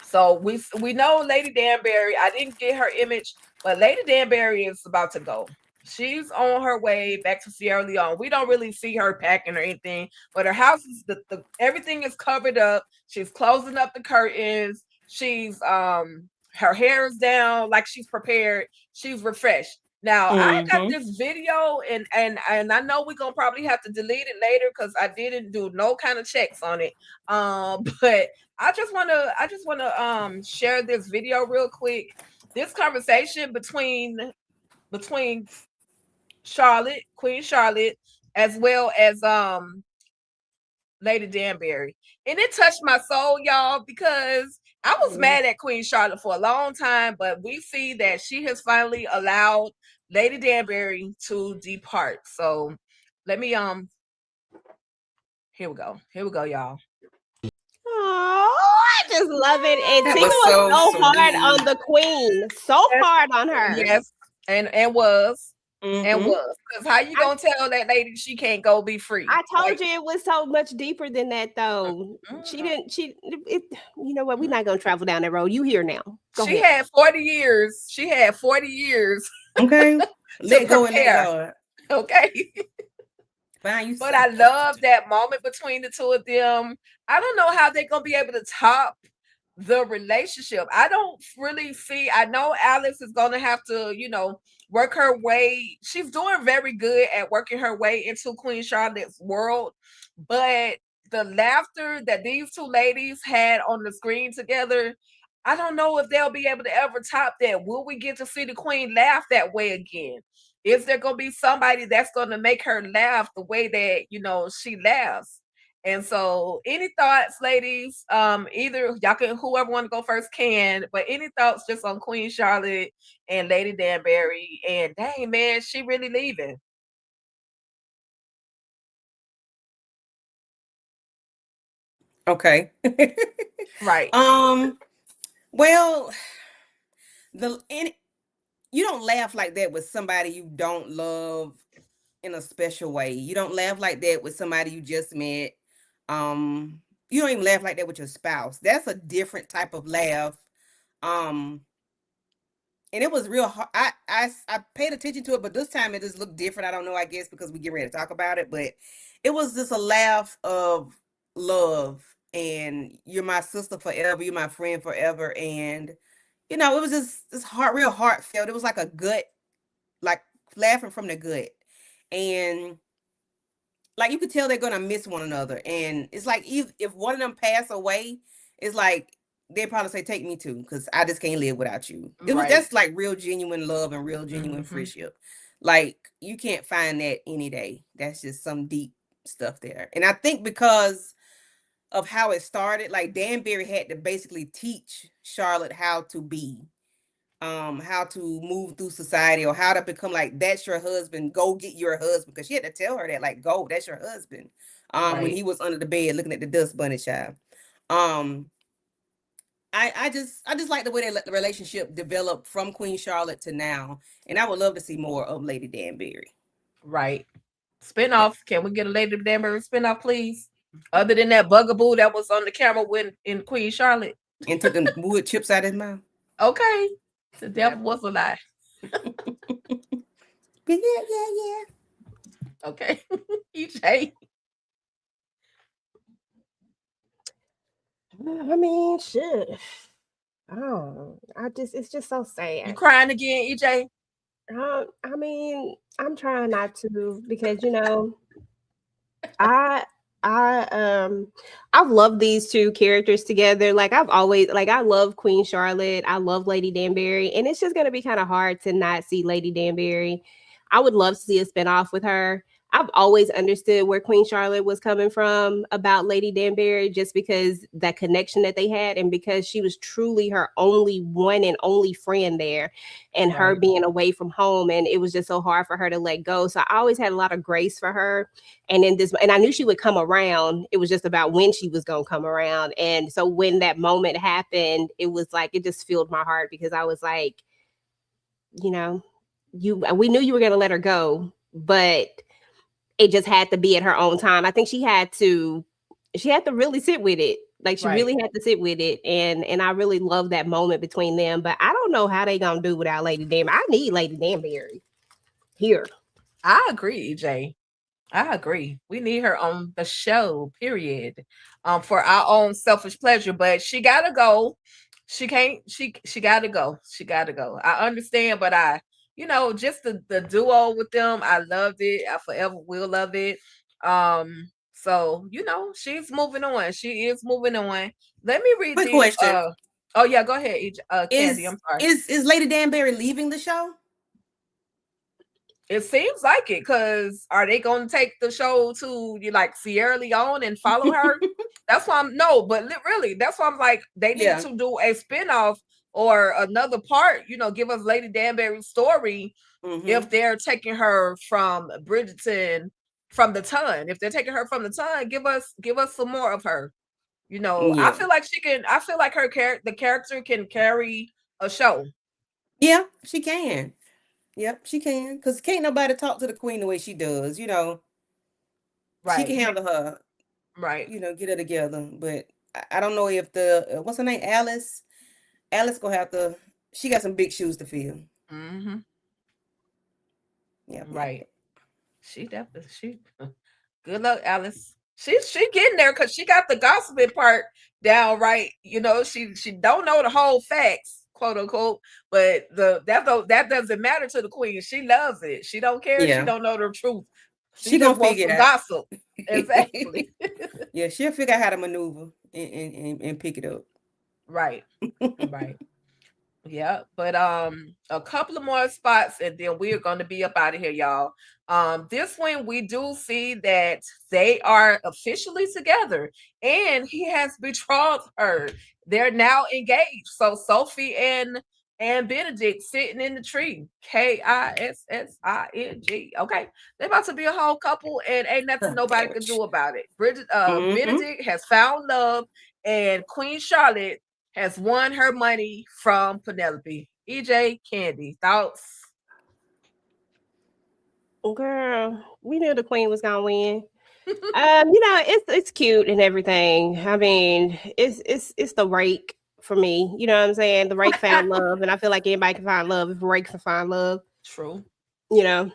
So we know Lady Danbury. I didn't get her image, but Lady Danbury is about to go. She's on her way back to Sierra Leone. We don't really see her packing or anything, but her house is everything is covered up. She's closing up the curtains. She's her hair is down, like she's prepared. She's refreshed. Now I got this video, and I know we're gonna probably have to delete it later because I didn't do no kind of checks on it. But I just wanna share this video real quick. This conversation between Charlotte, Queen Charlotte, as well as Lady Danbury. And it touched my soul, y'all, because I was mad at Queen Charlotte for a long time, but we see that she has finally allowed Lady Danbury to depart. So let me Here we go. Here we go, y'all. Oh, I just love it. And That Tina was was so so hard sweet. on the queen. So hard on her. Yes, and was. And Mhm. was. Because how you gonna tell that lady she can't go be free? I told Like, you it was so much deeper than that, though. She didn't. You know what? We're not gonna travel down that road. You here now? Go she ahead. had 40 years. She had 40 years Okay. to Let go and let prepare. God. Okay. Fine, you But I love that moment between the two of them. I don't know how they're gonna be able to top the relationship. I don't really see. I know Alex is gonna have to, work her way. She's doing very good at working her way into Queen Charlotte's world, but the laughter that these two ladies had on the screen together, I don't know if they'll be able to ever top that. Will we get to see the Queen laugh that way again? Is there gonna be somebody that's gonna make her laugh the way that she laughs? And so, any thoughts, ladies? Either y'all can, whoever want to go first can, but any thoughts just on Queen Charlotte and Lady Danbury? And dang, man, she really leaving. Okay. Right. Well, you don't laugh like that with somebody you don't love in a special way. You don't laugh like that with somebody you just met. You don't even laugh like that with your spouse. That's a different type of laugh. Um, and it was real hard. I paid attention to it, but this time it just looked different. I don't know, I guess because we get ready to talk about it, but it was just a laugh of love and you're my sister forever, you're my friend forever. And it was just this real heartfelt. It was like a gut, like laughing from the gut. And like you could tell they're gonna miss one another. And it's like if one of them pass away, it's like they probably say, "Take me too," because I just can't live without you. Right. That's like real genuine love and real genuine friendship. Like you can't find that any day. That's just some deep stuff there. And I think because of how it started, like Danbury had to basically teach Charlotte how to be, how to move through society, or how to become like, that's your husband, go get your husband, because she had to tell her that, like, go, that's your husband. When Right. he was under the bed looking at the dust bunny child. I just like the way the relationship developed from Queen Charlotte to now, and I would love to see more of Lady Danbury. Right. Spinoff. Can we get a Lady Danbury spinoff, please? Other than that bugaboo that was on the camera in Queen Charlotte. And took them wood chips out of his mouth. Okay. The devil was a lie. Yeah. Okay. EJ. I mean, shit. Oh, it's just so sad. You crying again, EJ? I mean, I'm trying not to because I I've loved these two characters together. Like I love Queen Charlotte. I love Lady Danbury, and it's just gonna be kind of hard to not see Lady Danbury. I would love to see a spinoff with her. I've always understood where Queen Charlotte was coming from about Lady Danbury, just because that connection that they had, and because she was truly her only one and only friend there, and her being away from home, and it was just so hard for her to let go. So I always had a lot of grace for her. And I knew she would come around. It was just about when she was gonna come around. And so when that moment happened, it was like it just filled my heart, because I was like, we knew you were gonna let her go, but it just had to be at her own time. I think she had to really sit with it. Like she really had to sit with it. And I really love that moment between them. But I don't know how they gonna do without Lady Danbury. I need Lady Danbury here. I agree, EJ. I agree. We need her on the show, period. For our own selfish pleasure. But she gotta go. She can't, she gotta go. She gotta go. I understand, but just the duo with them, I loved it. I forever will love it. So she's moving on. She is moving on. Let me read Quick these. question. Oh yeah, go ahead, Candy. I'm sorry. Is Lady Danbury leaving the show? It seems like it, because are they going to take the show to like Sierra Leone and follow her? That's why really, that's why I'm like, they need to do a spinoff or another part, give us Lady Danbury's story if they're taking her from Briderton from the ton. If they're taking her from the ton, give us some more of her. You know, Yeah. I feel like the character can carry a show. Yeah, she can. Yep, she can. Because can't nobody talk to the queen the way she does, you know. She can Right. handle her, Right. you know, get her together. But I don't know if the what's her name, Alice. Alice gonna have to. She got some big shoes to fill. Mm-hmm. Yep, yep, Right. yep. She definitely. Good luck, Alice. She getting there because she got the gossiping part down right. You know, she don't know the whole facts, quote unquote. But that doesn't matter to the queen. She loves it. She don't care. She Yeah, don't know the truth. She she just gonna wants figure some it out. gossip. Exactly. Yeah, she'll figure out how to maneuver and pick it up. Right. Right. Yeah, but a couple of more spots and then we're going to be up out of here, y'all. This one we do see that they are officially together and he has betrothed her. They're now engaged. So Sophie and Benedict sitting in the tree. Kissing. Okay. They're about to be a whole couple and ain't nothing nobody can do about it. Benedict has found love and Queen Charlotte has won her money from Penelope. EJ, Candy, thoughts? Girl, we knew the queen was gonna win. It's cute and everything. I mean, it's the rake for me. You know what I'm saying? The rake found love, and I feel like anybody can find love if a rake can find love. True. You know,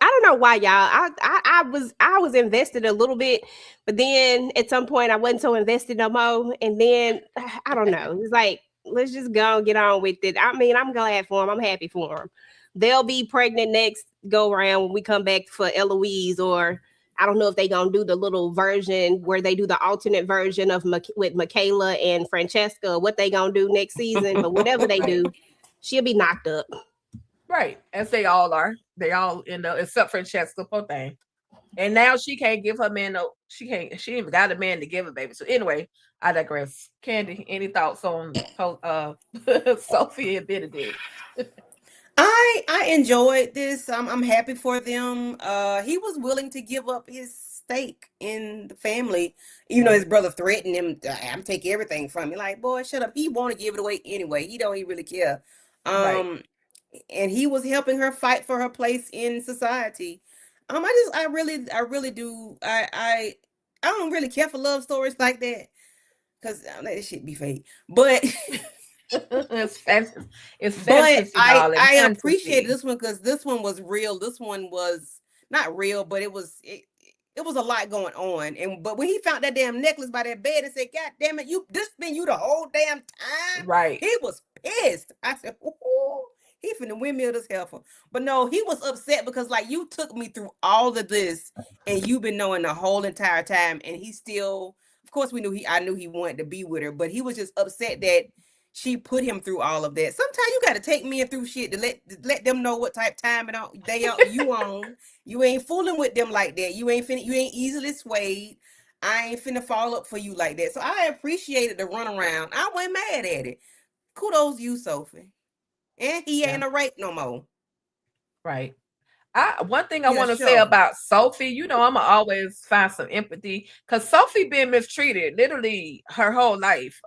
I don't know why, y'all. I was invested a little bit, but then at some point I wasn't so invested no more. And then I don't know. It's like, let's just go and get on with it. I mean, I'm glad for them. I'm happy for them. They'll be pregnant next go around when we come back for Eloise, or I don't know if they gonna do the little version where they do the alternate version of with Michaela and Francesca. What they gonna do next season? But whatever they do, she'll be knocked up. Right, as they all are. They all end up, except Francesca, poor thing. And now she can't give her man no. She can't. She even got a man to give a baby. So anyway, I digress. Candy, any thoughts on Sophie and Benedict? I enjoyed this. I'm happy for them. He was willing to give up his stake in the family. You know, his brother threatened him, I'm taking everything from you. Like, boy, shut up. He want to give it away anyway. He don't even really care. Right. And he was helping her fight for her place in society. I really do. I don't really care for love stories like that because that shit be fake. But It's fantasy. It's but fantasy, darling. I appreciate Fantasy. this one because this one was real. This one was not real, but it was a lot going on. And but when he found that damn necklace by that bed and said, "God damn it, you this been you the whole damn time," Right. he was pissed. I said, "Ooh, he finna windmill this heifer." But no, he was upset because like you took me through all of this and you've been knowing the whole entire time, and he still, of course, I knew he wanted to be with her, but he was just upset that she put him through all of that. Sometimes you got to take men through shit to let them know what type of time you on. You ain't fooling with them like that. You ain't easily swayed. I ain't finna fall up for you like that. So I appreciated the runaround. I wasn't mad at it. Kudos you, Sophie. And he ain't a rape no more. Right. One thing I Yeah, want to say sure. about Sophie, you know, I'ma always find some empathy because Sophie been mistreated literally her whole life.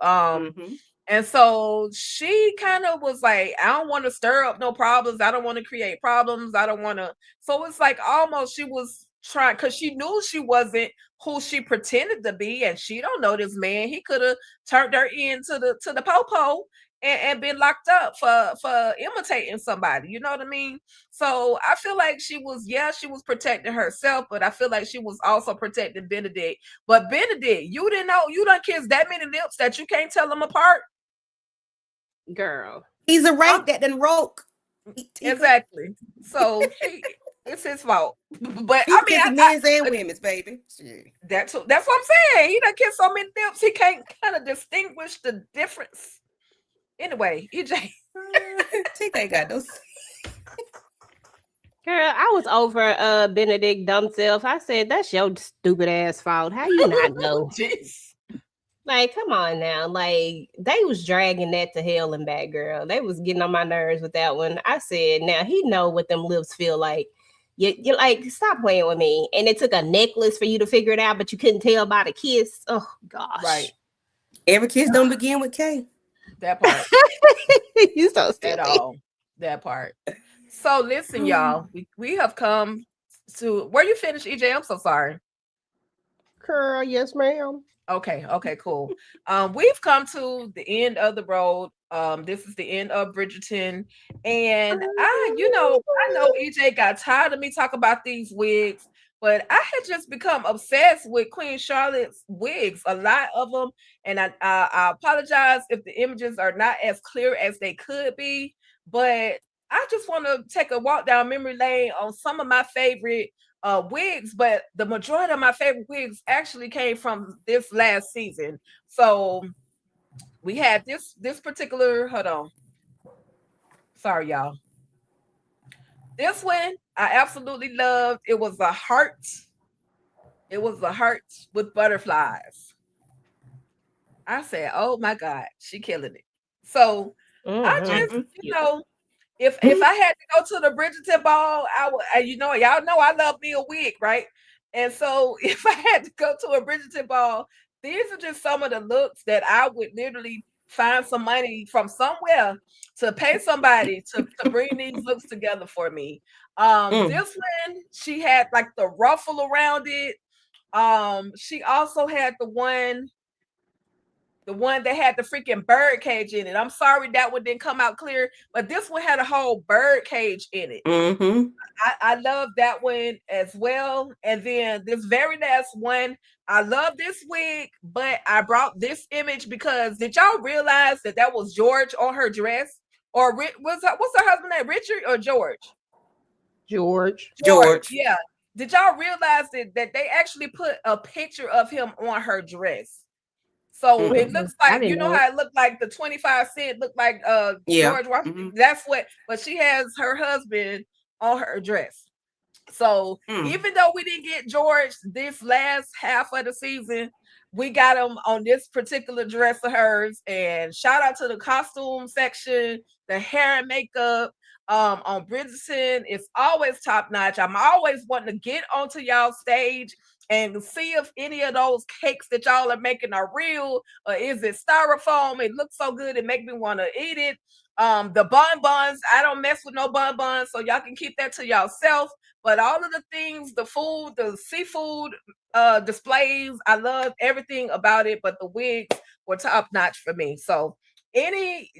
And so she kind of was like, I don't want to stir up no problems. I don't want to create problems. I don't want to. So it's like almost she was trying because she knew she wasn't who she pretended to be, and she don't know this man. He could have turned her into the popo and been locked up for imitating somebody. You know what I mean? So I feel like she was protecting herself, but I feel like she was also protecting Benedict. But Benedict, you didn't know you done kissed that many lips that you can't tell them apart. Girl, he's a rape that done roke. Exactly. So it's his fault. But He I mean, kissing men's and women's, baby. that's what I'm saying. He done kissed so many lips, he can't kind of distinguish the difference. Anyway, EJ. TK got those. girl, I was over Benedict dumb self. I said, that's your stupid ass fault. How you not know? Jeez. Like, come on now. Like, they was dragging that to hell and back, girl. They was getting on my nerves with that one. I said, now he know what them lips feel like. You like, stop playing with me. And it took a necklace for you to figure it out, but you couldn't tell by the kiss. Oh gosh. Right. Every kiss don't begin with K. That part. You so At stupid. all. That part. So listen, y'all. We have come to where you finished, EJ. I'm so sorry. Girl, yes, ma'am. Okay, cool. We've come to the end of the road. This is the end of Bridgerton, and I know EJ got tired of me talking about these wigs, but I had just become obsessed with Queen Charlotte's wigs, a lot of them, and I apologize if the images are not as clear as they could be, but I just want to take a walk down memory lane on some of my favorite wigs, but the majority of my favorite wigs actually came from this last season. So we had this particular, hold on. Sorry, y'all. This one I absolutely loved. It was a heart. It was a heart with butterflies. I said, oh my God, she killing it. So I just, if I had to go to the Bridgerton ball, I would, y'all know I love me a wig, right? And so if I had to go to a Bridgerton ball, these are just some of the looks that I would literally find some money from somewhere to pay somebody to bring these looks together for me. This one, she had like the ruffle around it. She also had the one that had the freaking bird cage in it. I'm sorry that one didn't come out clear, but this one had a whole bird cage in it. I love that one as well. And then this very last one, I love this wig, but I brought this image because did y'all realize that was George on her dress? Or what's her husband name? Richard or George? George. Yeah. Did y'all realize that they actually put a picture of him on her dress? So it looks like, how it looked like the 25 cent looked like George Washington. That's what, but she has her husband on her dress. So even though we didn't get George this last half of the season, we got him on this particular dress of hers. And shout out to the costume section, the hair and makeup on Bridgerton. It's always top notch. I'm always wanting to get onto y'all stage and see if any of those cakes that y'all are making are real or is it styrofoam. It looks so good, it makes me want to eat it. The bonbons, I don't mess with no bonbons, so y'all can keep that to yourself. But all of the things, the food, the seafood displays, I love everything about it. But the wigs were top notch for me. So any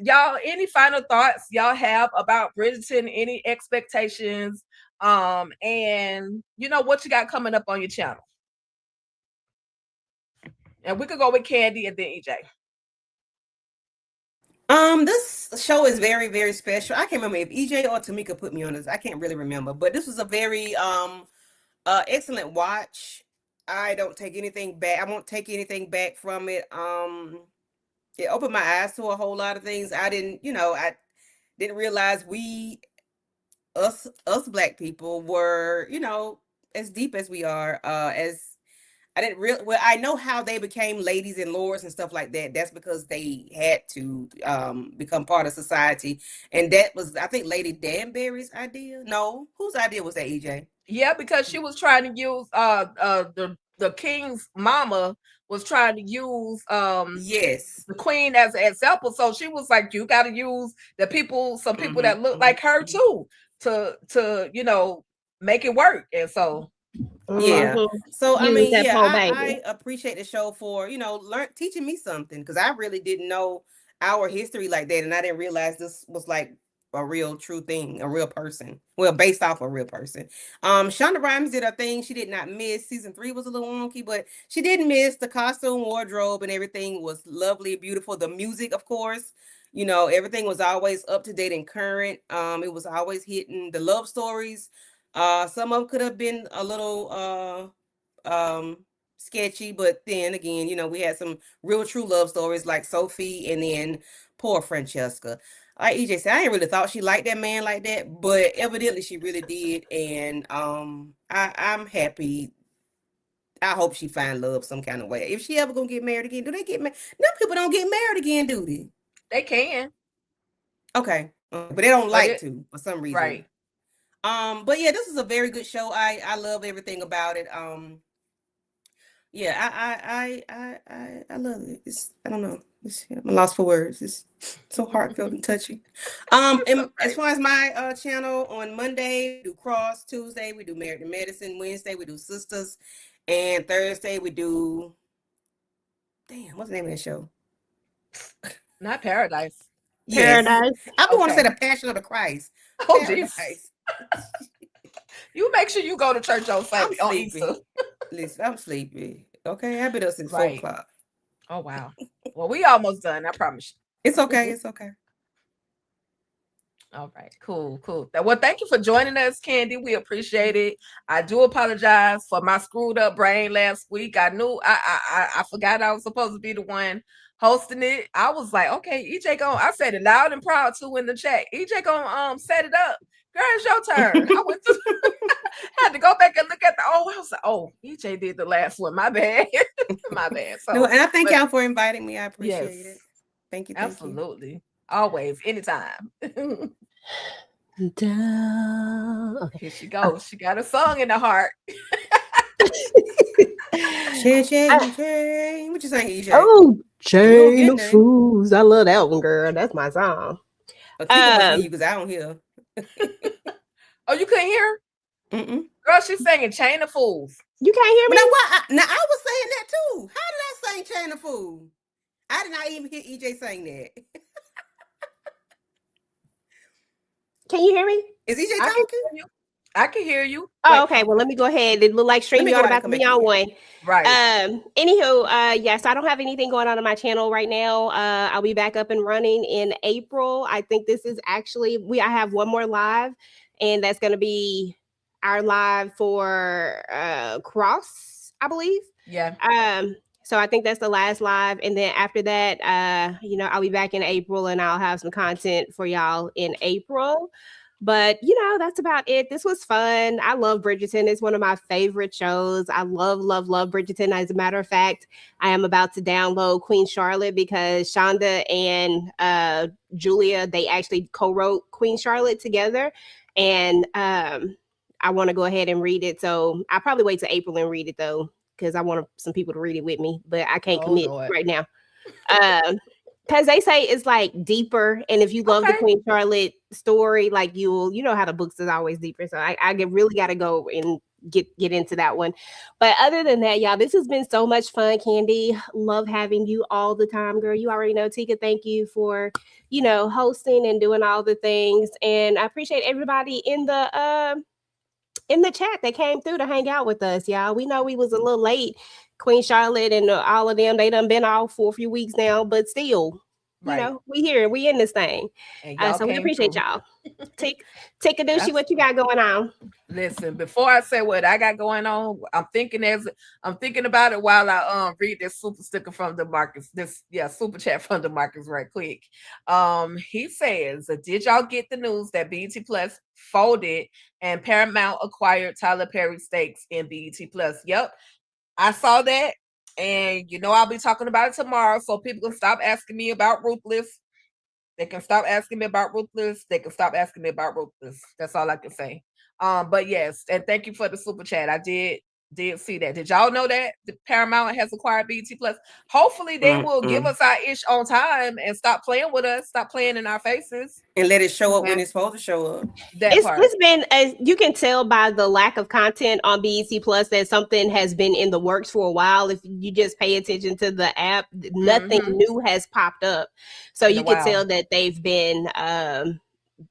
final thoughts y'all have about Bridgerton? Any expectations? And what you got coming up on your channel? And we could go with Candy and then EJ. This show is very, very special. I can't remember if EJ or Tamika put me on this. I can't really remember, but this was a very excellent watch. I don't take anything back. I won't take anything back from it. It opened my eyes to a whole lot of things. I didn't realize us Black people were, as deep as we are, I know how they became ladies and lords and stuff like that. That's because they had to become part of society. And that was, I think, Lady Danbury's idea. No, whose idea was that, EJ? Yeah, because she was trying to use the king's mama was trying to use the queen as an example. So she was like, you got to use some people that look like her too to make it work. And so so I appreciate the show for teaching me something, because I really didn't know our history like that, and I didn't realize this was like a real true thing, a real person, based off a real person. Shonda Rhimes did her thing. She did not miss. Season 3 was a little wonky, but she didn't miss. The costume, wardrobe, and everything was lovely, beautiful. The music, of course, everything was always up to date and current. It was always hitting. The love stories, some of them could have been a little sketchy, but then again, we had some real true love stories like Sophie and then poor Francesca. Like EJ said, I ain't really thought she liked that man like that, but evidently she really did. And I'm happy. I hope she find love some kind of way. If she ever gonna get married again, do they get married? No, people don't get married again, do they? They can. Okay, but they don't like to for some reason. Right. But yeah, this is a very good show. I love everything about it. Yeah, I love it. It's, I don't know. I'm lost for words. It's so heartfelt and touching. And as far as my channel, on Monday we do Cross, Tuesday we do Married to Medicine, Wednesday we do Sisters, and Thursday we do, damn, what's the name of that show? Not Paradise. Yes. Paradise. I want to say Okay. The Passion of the Christ. Oh, jeez. Paradise. You make sure you go to church on I'm Sunday on sleepy. Easter. Listen, I'm sleepy. Okay, I've been up since Right. 4 o'clock. Oh wow. Well, we almost done. I promise you. It's okay. It's okay. All right, cool. Well, thank you for joining us, Candy. We appreciate it. I do apologize for my screwed up brain last week. I knew I forgot I was supposed to be the one hosting it. I was like, okay, EJ I said it loud and proud too in the chat. EJ gonna set it up. Girl, it's your turn. I went to had to go back and look at I was like, oh, EJ did the last one. My bad. My bad. So No, and I thank y'all for inviting me. I appreciate yes, it. Thank you. absolutely. Always, anytime. Down. Okay. Here she goes. She got a song in the heart. Chain. What you saying, EJ? Oh, Chain of there. Fools. I love that one, girl. That's my song. Tika must hear you because I don't hear. Oh, you couldn't hear? Mm-mm. Girl, she's singing Chain of Fools. You can't hear me? Now what? Now I was saying that too. How did I sing Chain of Fools? I did not even hear EJ saying that. Can you hear me? Is EJ I can talking? hear you. I can hear you. Oh, Wait, okay. Well, let me go ahead. It looked like Let me go StreamYard out about and to come be back on in. one. right. Anywho, yes, I don't have anything going on my channel right now. I'll be back up and running in April. I think this is actually I have one more live, and that's going to be our live for Cross, I believe. Yeah. So I think that's the last live, and then after that, I'll be back in April, and I'll have some content for y'all in April. But that's about it. This was fun. I love Bridgerton. It's one of my favorite shows. I love Bridgerton. As a matter of fact, I am about to download Queen Charlotte because Shonda and Julia, they actually co-wrote Queen Charlotte together. And I want to go ahead and read it. So I'll probably wait till April and read it though, because I want some people to read it with me, but I can't commit Lord. right now. Because they say it's like deeper, and if you love the Queen Charlotte story, like you know how the books is always deeper. So I really got to go and get into that one. But other than that, y'all, this has been so much fun. Candy, love having you all the time, girl. You already know. Tika, thank you for hosting and doing all the things, and I appreciate everybody in the chat that came through to hang out with us, y'all. We know we was a little late. Queen Charlotte and all of them, they done been off for a few weeks now, but still, we here, we in this thing. So we appreciate y'all. Take a douche. What you got going on? Listen, before I say what I got going on, I'm thinking about it while I read this super sticker from DeMarcus. Super chat from DeMarcus right quick. He says, did y'all get the news that BET Plus folded and Paramount acquired Tyler Perry stakes in BET Plus? Yep. I saw that, and I'll be talking about it tomorrow, so people can stop asking me about Ruthless. They can stop asking me about Ruthless. They can stop asking me about Ruthless. That's all I can say. But yes, and thank you for the super chat. I did see that. Did y'all know that the Paramount has acquired BET Plus? Hopefully they will give us our ish on time and stop playing with us, stop playing in our faces, and let it show up when it's supposed to show up. It's been, as you can tell by the lack of content on BET Plus, that something has been in the works for a while. If you just pay attention to the app, nothing new has popped up. So you can tell that they've been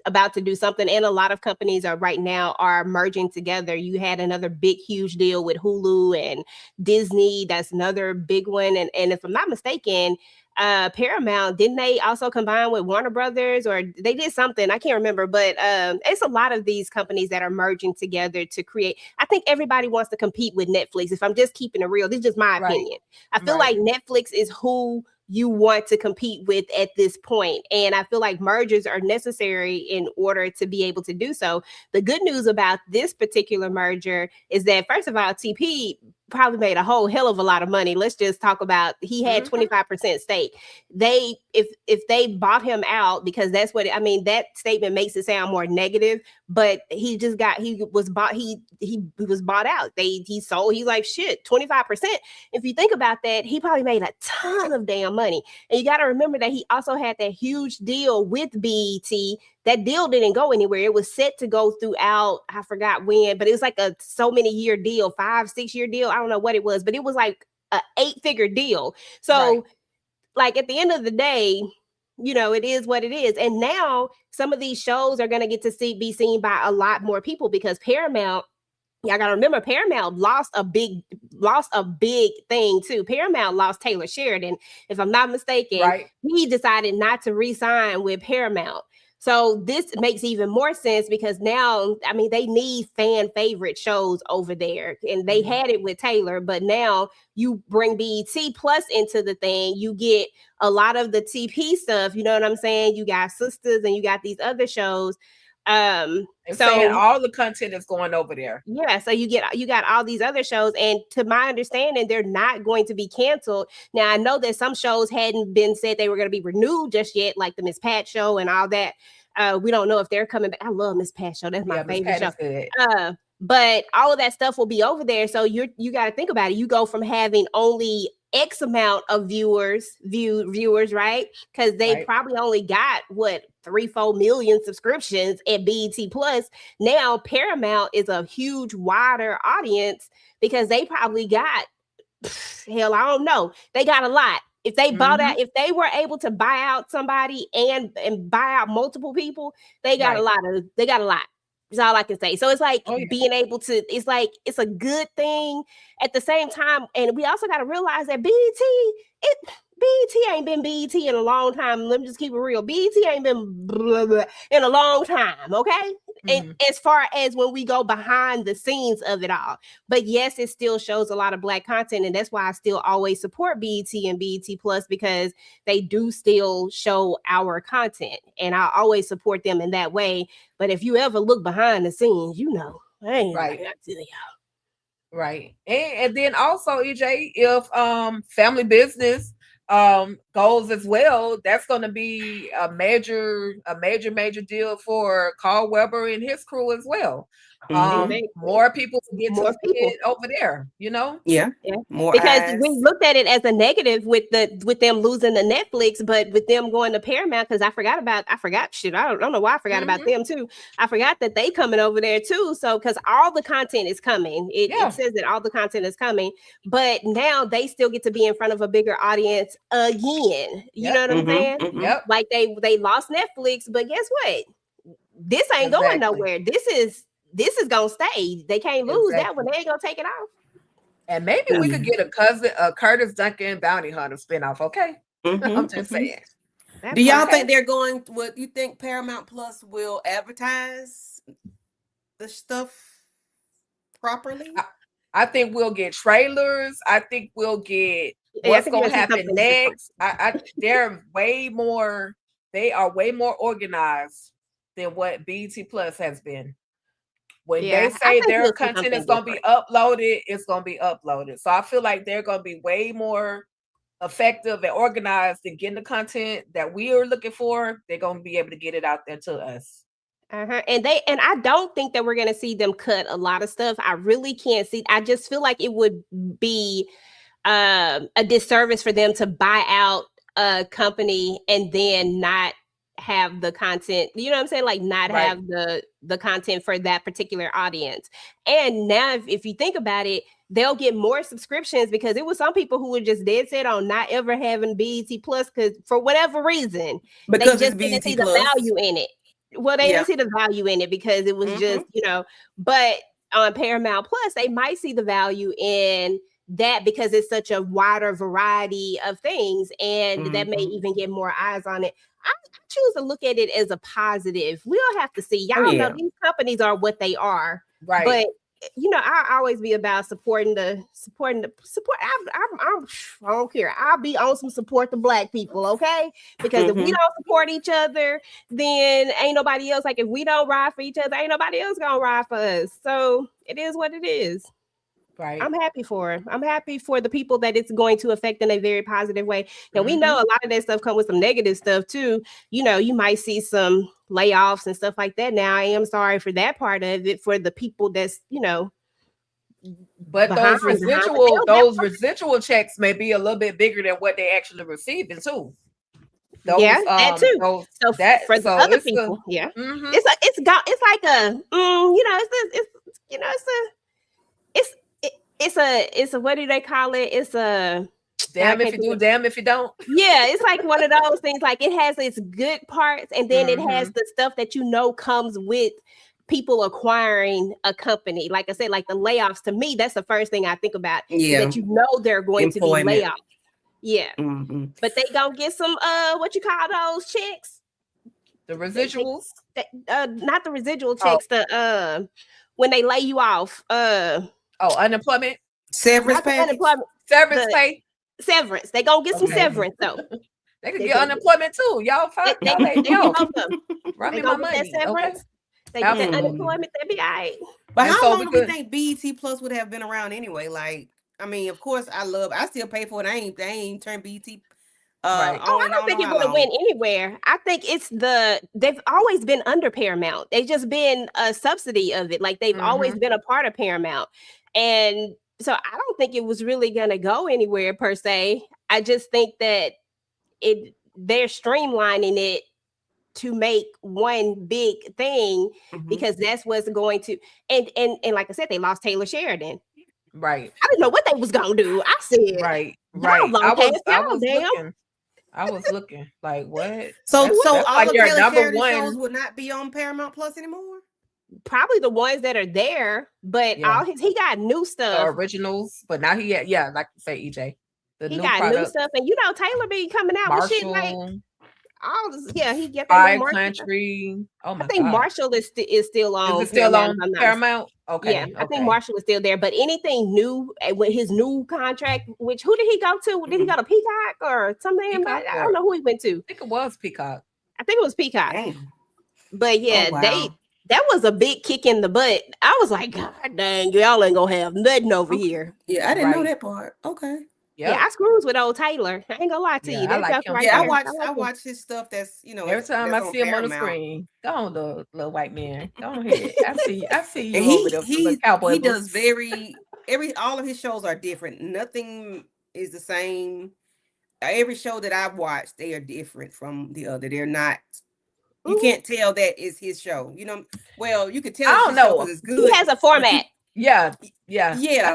about to do something, and a lot of companies right now are merging together. You had another big huge deal with Hulu and Disney. That's another big one, and if I'm not mistaken, Paramount, didn't they also combine with Warner Brothers, or they did something? I can't remember, but it's a lot of these companies that are merging together to create. I think everybody wants to compete with Netflix. If I'm just keeping it real, this is just my opinion. I feel like Netflix is who you want to compete with at this point. And I feel like mergers are necessary in order to be able to do so. The good news about this particular merger is that, first of all, TP probably made a whole hell of a lot of money. Let's just talk about, he had 25% stake. If they bought him out, because that's what, that statement makes it sound more negative, but he was bought out. He sold. He's like, shit, 25%. If you think about that, he probably made a ton of damn money. And you got to remember that he also had that huge deal with BET. That deal didn't go anywhere. It was set to go throughout, I forgot when, but it was like a so many year deal, 5-6 year deal. I don't know what it was, but it was like an 8-figure deal. So like at the end of the day, you know, it is what it is. And now some of these shows are going to get to be seen by a lot more people because Paramount, y'all got to remember, Paramount lost a big thing too. Paramount lost Taylor Sheridan, if I'm not mistaken. He decided not to re-sign with Paramount. So this makes even more sense because now, I mean, they need fan favorite shows over there, and they had it with Taylor, but now you bring BET Plus into the thing, you get a lot of the TP stuff. You know what I'm saying? You got Sisters and you got these other shows. So all the content is going over there. Yeah, so you got all these other shows, and to my understanding, they're not going to be canceled. Now I know that some shows hadn't been said they were going to be renewed just yet, like the Miss Pat show and all that. We don't know if they're coming back. I love Miss Pat show. That's my favorite show. But all of that stuff will be over there. So you got to think about it. You go from having only X amount of viewers, right? Because they probably only got 3-4 million subscriptions at BET Plus. Now Paramount is a huge, wider audience because they probably got hell, I don't know. They got a lot. If they bought out, if they were able to buy out somebody and buy out multiple people, they got a lot. That's all I can say. So it's like being able to, it's like, it's a good thing at the same time. And we also got to realize that BET ain't been BET in a long time. Let me just keep it real. BET ain't been blah, blah, in a long time. Okay. And as far as when we go behind the scenes of it all, but yes, it still shows a lot of Black content. And that's why I still always support BET and BET Plus, because they do still show our content, and I always support them in that way. But if you ever look behind the scenes, you know, I ain't right. Right. And then also, EJ, if family business goes as well, that's going to be a major deal for Carl Weber and his crew as well. More people get to see it over there, you know? Yeah. More because eyes. we looked at it as a negative with them losing the Netflix, but with them going to Paramount, because I forgot shit. I don't know why I forgot about them too. I forgot that they coming over there too. So because all the content is coming. It says that all the content is coming, but now they still get to be in front of a bigger audience again. You know what I'm saying? Like they lost Netflix, but guess what? This ain't going nowhere. This is gonna stay. They can't lose that one. They ain't gonna take it off. And maybe we could get a Curtis Duncan Bounty Hunter spinoff. Okay, I'm just saying. Do y'all think they're going? What you think Paramount Plus will advertise the stuff properly? I think we'll get trailers. I think we'll get what's going to happen next. They're way more. They are way more organized than what BET Plus has been. When they say their content is going to be uploaded, it's going to be uploaded. So I feel like they're going to be way more effective and organized in getting the content that we are looking for. They're going to be able to get it out there to us. And I don't think that we're going to see them cut a lot of stuff. I really can't see. I just feel like it would be a disservice for them to buy out a company and then not have the content, you know what I'm saying? Like not have the content for that particular audience. And now if you think about it, they'll get more subscriptions, because it was some people who were just dead set on not ever having BET Plus because for whatever reason, because they just didn't see the value in it. Well, they didn't see the value in it because it was just, you know, but on Paramount Plus, they might see the value in that because it's such a wider variety of things, and that may even get more eyes on it. I choose to look at it as a positive. We'll have to see. Y'all know these companies are what they are, right? But you know, I always be about supporting the support. I don't care. I'll be on some support the Black people, okay? Because if we don't support each other, then ain't nobody else. Like if we don't ride for each other, ain't nobody else gonna ride for us. So it is what it is. Right. I'm happy for her. I'm happy for the people that it's going to affect in a very positive way. Now we know a lot of that stuff comes with some negative stuff too. You know, you might see some layoffs and stuff like that. Now I am sorry for that part of it for the people that's, you know, but behind- those residual checks may be a little bit bigger than what they actually receiving too. Those, yeah, that too. So for the other people, yeah, it's like a you know, it's a what do they call it? It's a damn if you do, damn if you don't. Yeah, it's like one of those things. Like it has its good parts, and then it has the stuff that you know comes with people acquiring a company. Like I said, like the layoffs. To me, that's the first thing I think about. Yeah, that you know they're going to be layoffs. Yeah, but they gonna get some what you call those checks? The residuals. Not the residual checks. The when they lay you off. Unemployment. Severance pay. Severance pay. Severance. They gonna get some severance though. They can get unemployment too. Y'all fine. They Run me my money. That severance. They get that unemployment. They be all right. But how long do we think BET Plus would have been around anyway? Like, I mean, of course, I still pay for it. I ain't turned BET. I don't think it would have went anywhere. I think they've always been under Paramount. They've just been a subsidy of it. Like they've always been a part of Paramount. And so I don't think it was really going to go anywhere per se. I just think that they're streamlining it to make one big thing because that's what's going to and like I said, they lost Taylor Sheridan. Right. I didn't know what they was gonna do. I said right. I was looking like what? So that's all like of your Taylor number Sheridan one shows would not be on Paramount Plus anymore. Probably the ones that are there, but he got new stuff, the originals. But now he like you say, EJ, he got new stuff, and you know Taylor be coming out with shit like all this. Yeah, he get that country. Oh my! I think God. Marshall is still on. Is it still on Paramount? Okay. Yeah, I think Marshall is still there. But anything new with his new contract, which who did he go to? Did he go to Peacock or something? I don't know who he went to. I think it was Peacock. Damn. But yeah, that was a big kick in the butt. I was like, God dang, y'all ain't gonna have nothing over here. Yeah, I didn't know that part. Okay. Yep. Yeah, I screws with old Taylor. I ain't gonna lie to you. I like him. I watch his stuff. That's every time I see him on the screen. Go on, little white man. Go ahead. I see you over there. He does all of his shows are different. Nothing is the same. Every show that I've watched, they are different from the other. They're not. You can't tell that is his show. You know, well, you can tell. I don't know. It's good. He has a format. Yeah.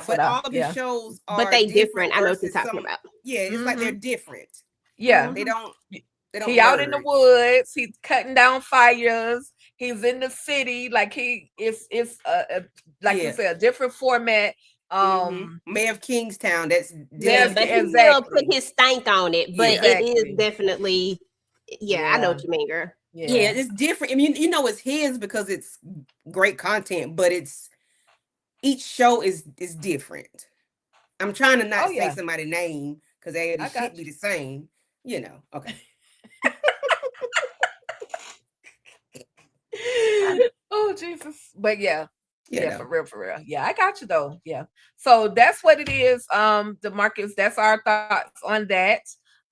But all of his shows are but they different. I know what you're talking about. Yeah, it's like they're different. Yeah, they don't. He out in the woods. He's cutting down fires. He's in the city. Like it's like you said, a different format. Mayor of Kingstown. That's but he still put his stank on it. But it is definitely. Yeah, I know what you mean, girl. Yeah, it's different. I mean, you know, it's his because it's great content, but each show is different. I'm trying to not say somebody's name because they should be the same. You know, okay. Oh Jesus! But yeah, for real. Yeah, I got you though. Yeah. So that's what it is. DeMarcus, that's our thoughts on that.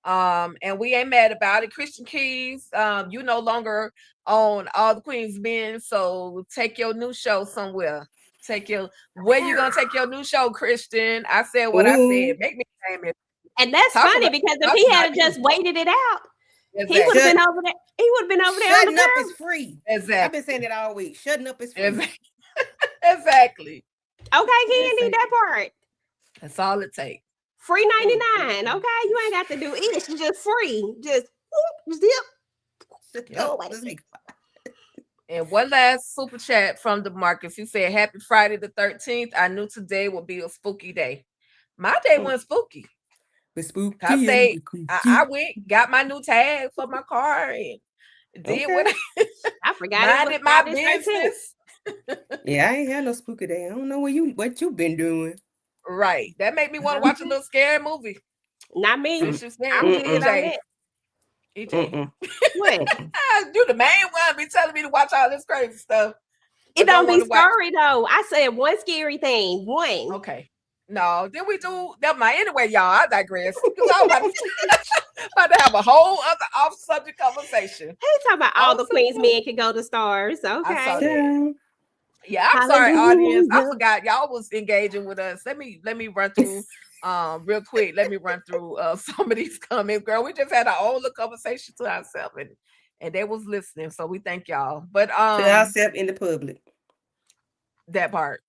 And we ain't mad about it. Christian Keys, you no longer on All the Queen's Men, so take your new show somewhere. Where you gonna take your new show, Christian? I said what I said. Make me famous. And that's funny because if he had just waited it out, he would have been over there. He would have been over there. Shutting up is free. Exactly. I've been saying it all week. Shutting up is free. Exactly. Okay, Candy, that part. That's all it takes. Free 99. Okay, you ain't got to do it. It's just free. Just zip. And one last super chat from DeMarcus. He said, "Happy Friday the 13th. I knew today would be a spooky day. My day wasn't spooky. It's spooky. I went, got my new tag for my car, and did what I forgot. Minded my business. Yeah, I ain't had no spooky day. I don't know what you been doing. Right. That made me want to watch a little scary movie. Not me. EJ. What? You the main one be telling me to watch all this crazy stuff. It don't be scary though. I said one scary thing. One. Okay. No, then we do never mind. Anyway, y'all, I digress. Because I'm about to have a whole other off-subject conversation. He talking about all the Queens men can go to stars. Okay. I saw that. Yeah, I'm sorry, audience. I forgot y'all was engaging with us. Let me run through real quick. Let me run through some of these comments. Girl, we just had our own little conversation to ourselves and they was listening. So we thank y'all. But To ourselves in the public. That part.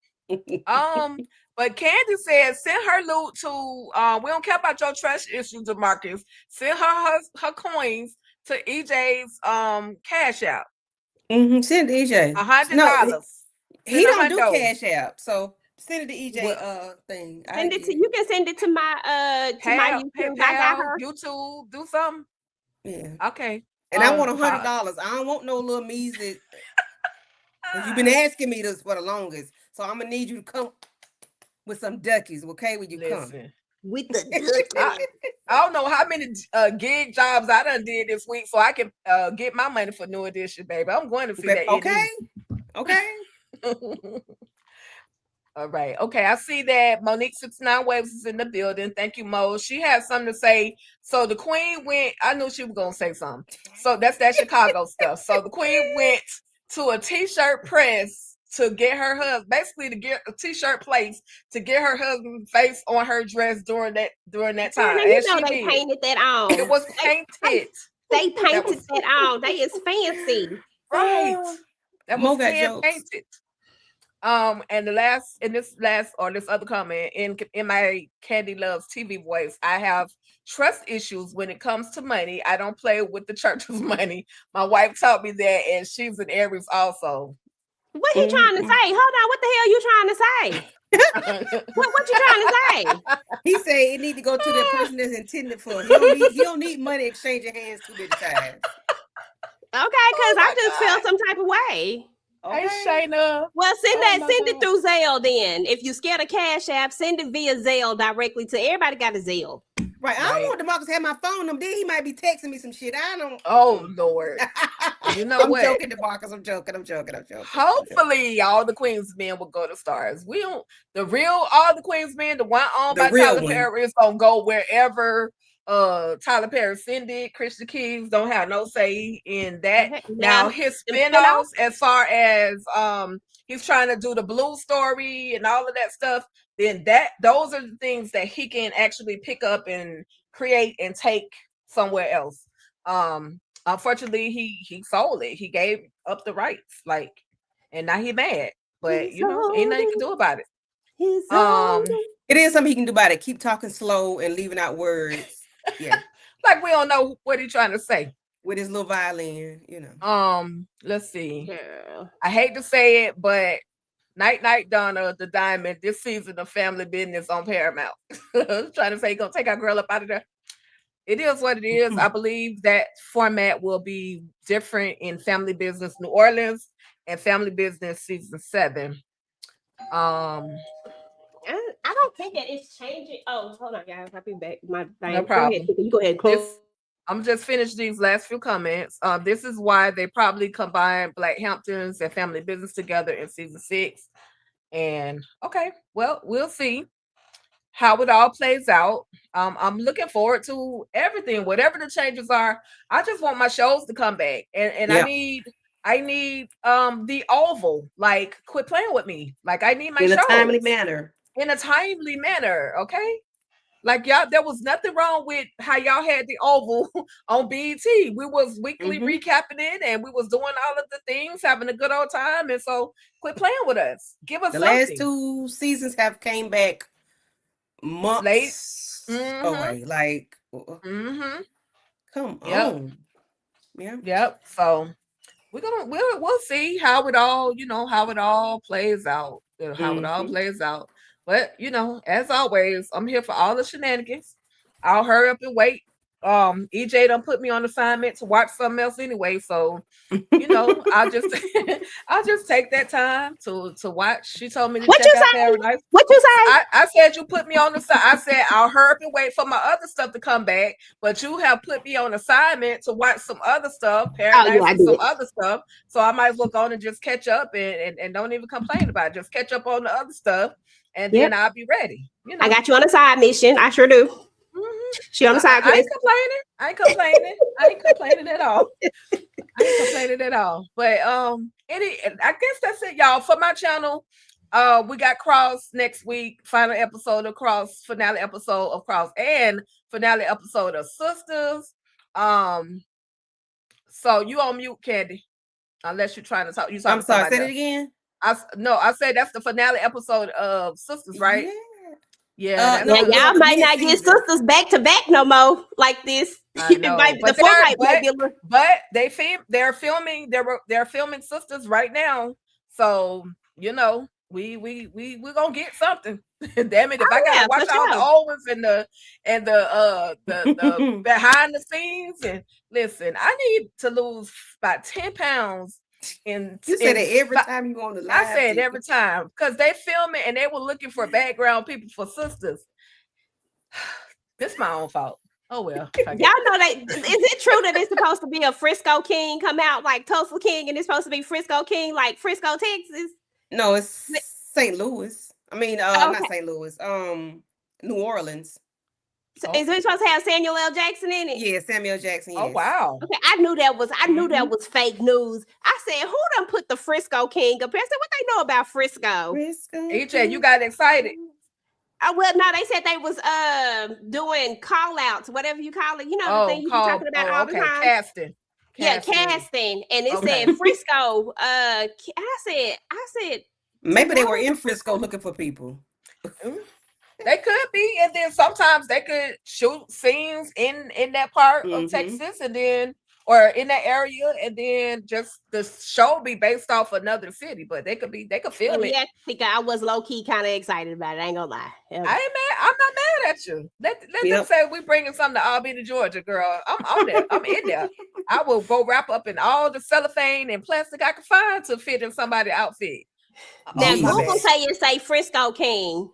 But Candy says send her loot to we don't care about your trash issues, DeMarcus. Send her coins to EJ's cash out. Send it to EJ. $100. He don't do cash out, so send it to EJ thing. Send it to you can send it to my YouTube. PayPal, I got her. YouTube, do something. Yeah. Okay. And I want $100. I don't want no little measly. You've been asking me this for the longest, so I'm gonna need you to come with some duckies, okay? When you come with the duckies. I don't know how many gig jobs I done did this week, so I can get my money for New Edition, baby. I'm going to see that. Okay. All right. Okay. I see that Monique 69 Waves is in the building. Thank you, Mo. She has something to say. So the Queen went, I knew she was going to say something. So that's that Chicago stuff. So the Queen went to a t-shirt press to get her husband, basically to get a t-shirt place to get her husband's face on her dress during that time. You know they painted that on. It was painted. They painted that on. They is fancy. Right. That was painted. And this other comment in my Candy Loves TV voice, I have trust issues when it comes to money. I don't play with the church's money. My wife taught me that, and she's an Aries also. What he trying to say? Hold on, what the hell you trying to say? what you trying to say? He said it need to go to the person that's intended for. He don't need money exchanging hands too many times. Okay, because I just felt some type of way. Okay. Hey, Shayna. Well, send it through Zelle then. If you scared of Cash App, send it via Zelle directly to everybody got a Zelle. Right. I don't want DeMarcus have my phone number. Then he might be texting me some shit. I don't. Oh Lord. You know what? I'm joking, DeMarcus. I'm joking. Hopefully, all the Queens men will go to stars. We don't. All the Queens men, the one owned by Tyler Perry is gonna go wherever. Tyler Perry send it. Christian Keys don't have no say in that. Now his spinoffs, as far as he's trying to do the Blue story and all of that stuff, then those are the things that he can actually pick up and create and take somewhere else. Unfortunately, he sold it. He gave up the rights, and now he mad. But ain't nothing you can do about it. It is something he can do about it. Keep talking slow and leaving out words. Yeah. We don't know what he's trying to say. With his little violin, Let's see. Yeah. I hate to say it, but Night Donna, the Diamond, this season of Family Business on Paramount. Trying to say he's gonna take our girl up out of there. It is what it is. I believe that format will be different in Family Business New Orleans and Family Business season 7. I don't think that it's changing. Oh, hold on, guys. I'll be back. My thing. No problem. You go ahead and close. I'm just finished these last few comments. This is why they probably combined Black Hamptons and Family Business together in season 6. And okay, well, we'll see how it all plays out. I'm looking forward to everything, whatever the changes are. I just want my shows to come back, and I need the Oval. Quit playing with me. I need my shows in a timely manner. In a timely manner, okay? Y'all, there was nothing wrong with how y'all had the Oval on BET. We was weekly recapping it, and we was doing all of the things, having a good old time. And so, quit playing with us. Give us the something. Last 2 seasons have came back months away. Come on. Yeah. Yep. So we'll see how it all plays out. How it all plays out. But as always, I'm here for all the shenanigans. I'll hurry up and wait. EJ done put me on assignment to watch something else anyway, so I'll just take that time to watch. She told me to check out Paradise. What you say? I said you put me on the side. I said I'll hurry up and wait for my other stuff to come back, but you have put me on assignment to watch some other stuff, Paradise and some other stuff. So I might as well go on and just catch up and don't even complain about it. Just catch up on the other stuff. and then I'll be ready. You know, I got you on a side mission. I sure do. She on the side I ain't quest. complaining. I ain't complaining at all. I ain't complaining at all. But I guess that's it, y'all. For my channel, we got Cross next week, final episode of Cross, finale episode of Cross, and finale episode of Sisters. So you on mute, Candy, unless you're trying to talk. I'm sorry, say it again. I said that's the finale episode of Sisters, right? Yeah. Yeah, y'all might not get Sisters back to back no more like this. I know, but they're filming Sisters right now, so you know we're gonna get something. Damn it, if I gotta watch all the old ones and the behind the scenes, and listen, I need to lose about 10 pounds. You said it every time you go on the live. I said every time because they film it and they were looking for background people for Sisters. This is my own fault. Oh well. Y'all know that. Is it true that it's supposed to be a Frisco King come out like Tulsa King, and it's supposed to be Frisco King like Frisco, Texas? No, it's St. Louis. I mean, not St. Louis. New Orleans. So is it supposed to have Samuel L. Jackson in it? Yeah, Samuel Jackson. Yes. Oh wow. Okay, I knew that was fake news. I said, who done put the Frisco King up here? I said, what they know about Frisco? EJ, you got excited. Well, no, they said they was doing call outs, whatever you call it. You know the thing you be talking about all the time. Casting. Yeah, casting. And it said Frisco. I said maybe they were in Frisco looking for people. They could be, and then sometimes they could shoot scenes in that part of Texas, and then or in that area, and then just the show be based off another city. But they could film it. Yeah, I think I was low key kind of excited about it. I ain't gonna lie. I ain't mad. I'm not mad at you. Let them say we bringing something to Albany, Georgia, girl. I'm on there. I'm in there. I will go wrap up in all the cellophane and plastic I can find to fit in somebody's outfit. Now Google say Frisco King.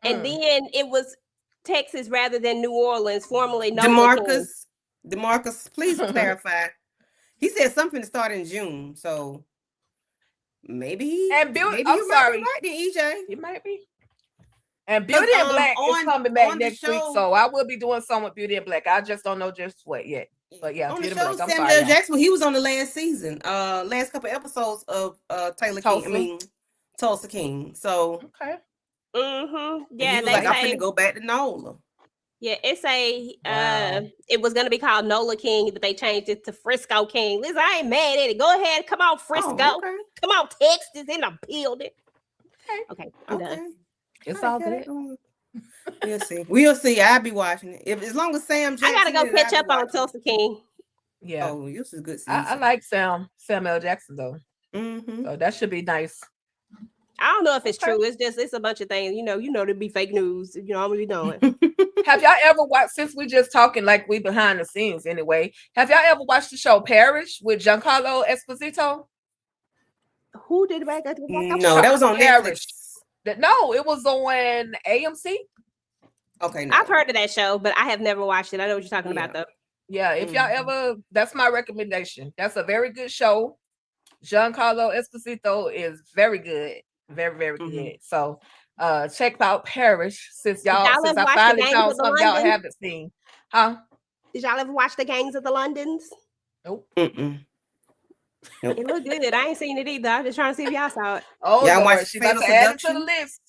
And then it was Texas rather than New Orleans, formerly DeMarcus, please clarify. He said something to start in June, so maybe. I'm sorry, right there, EJ. You might be. And Beauty and Black is coming back next week, so I will be doing some with Beauty and Black. I just don't know just what yet. But yeah, on Beauty the show, and Black. Samuel Jackson, he was on the last season, last couple episodes of Tulsa King. So okay. Yeah, they like, I'm finna go back to NOLA. Yeah, it was gonna be called NOLA King, but they changed it to Frisco King. Listen, I ain't mad at it. Go ahead, come on, Frisco. Come on, Texas in the building. Okay, I'm done. It's all good. We'll see. I'll be watching it. As long as Sam Jackson. I gotta go catch up on Tulsa King. Yeah. Oh, this is good season. I like Sam L. Jackson though. So that should be nice. I don't know if it's true. It's a bunch of things. You know, to be fake news. You know, I'm gonna be doing. Have y'all ever watched? Since we just talking like we behind the scenes anyway. Have y'all ever watched the show Parish with Giancarlo Esposito? Who did that? No, that was on Netflix. No, it was on AMC. Okay, no. I've heard of that show, but I have never watched it. I know what you're talking about though. Yeah, if y'all ever, that's my recommendation. That's a very good show. Giancarlo Esposito is very good. Very, very good. So check out Parish since I finally found something y'all haven't seen. Huh? Did y'all ever watch the Gangs of the Londons? Nope. Nope. It looked good. I ain't seen it either. I'm just trying to see if y'all saw it. Oh, y'all watched she's about to add it to the list.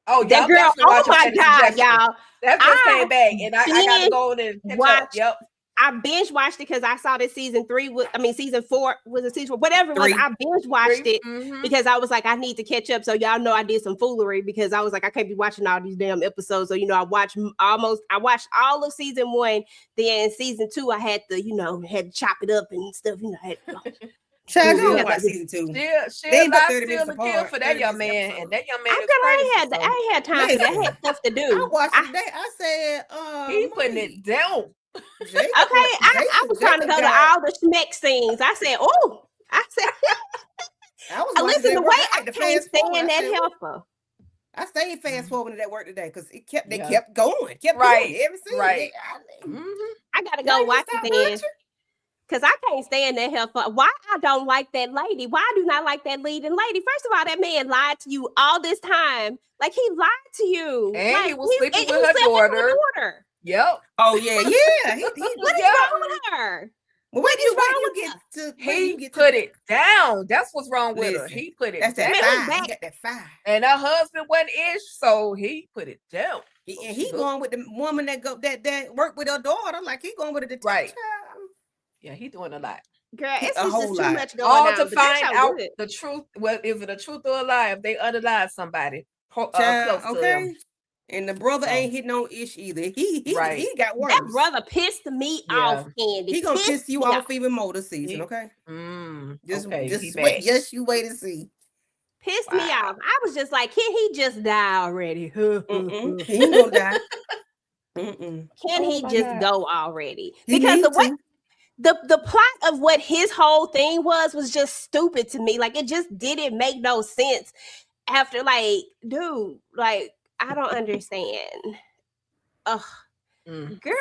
Oh, that girl! Oh my God, y'all! That just came back, and I got to go and catch up. Yep. I binge watched it because I saw that season 4 was a season 4, whatever it was. I binge watched it because I was like, I need to catch up. So y'all know I did some foolery because I was like, I can't be watching all these damn episodes. So I watched all of season 1. Then season 2, I had to, had to chop it up and stuff. I watch season 2. They about 30 minutes apart for that young man, and that young man. I ain't had time for that. I had stuff to do. I watched it today. I said, he putting it down. I was trying to go to all the schmeck scenes. I said, listen, the way I can't stand that helper. I stayed fast forwarding at work today because they kept going, doing every scene. I gotta go watch it then. Because I can't stand that hell for why I don't like that lady. Why I do not like that leading lady? First of all, that man lied to you all this time. Like he lied to you. And like, he was sleeping with her slept daughter. Yep. Oh yeah. What is wrong with her? Well, What is wrong you with get her? to? He put it down. That's what's wrong with her. Listen, He put it That's down. that fire. He got that fire. And her husband wasn't ish, so he put it down. He going with the woman that work with her daughter, like he going with a detective. Right. Yeah, he doing a lot. Girl, it's A just whole too lot. much going All on. to but that find show out good. the truth. Well, is it a truth or a lie if they unalive somebody close to Okay. him? And the brother ain't hitting on ish either. He got worse. That brother pissed me off, Candy. He gonna piss you off even more this season, okay? Just wait. Just you wait and see. Pissed me off. I was just like, can he just die already? He ain't gonna die. Can he just go already? He because need to. the plot of what his whole thing was just stupid to me. Like it just didn't make no sense. After like, dude, like I don't understand. Ugh, girl.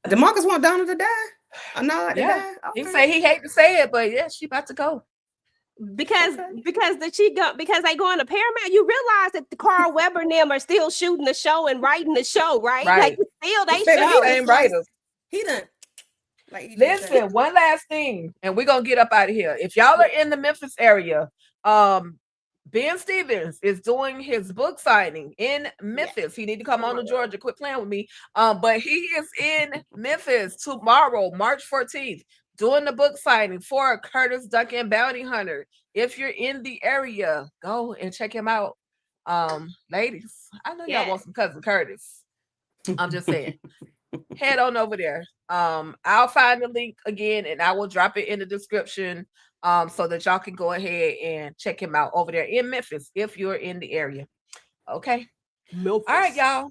DeMarcus want Donna to die. Anad to die. He say he hate to say it, but yeah, she about to go. Because they go into Paramount, you realize that the Carl Weber and them are still shooting the show and writing the show, right? Right. Like still they show. Same writers. He done. Like listen, one last thing, and we're gonna get up out of here. If y'all are in the Memphis area, Ben Stevens is doing his book signing in Memphis. He need to come on to Georgia. Quit playing with me. But he is in Memphis tomorrow, March 14th, doing the book signing for Curtis Duncan Bounty Hunter. If you're in the area, go and check him out. Ladies, I know y'all want some Cousin Curtis. I'm just saying. Head on over there. I'll find the link again and I will drop it in the description so that y'all can go ahead and check him out over there in Memphis if you're in the area. Okay. Memphis. All right, y'all.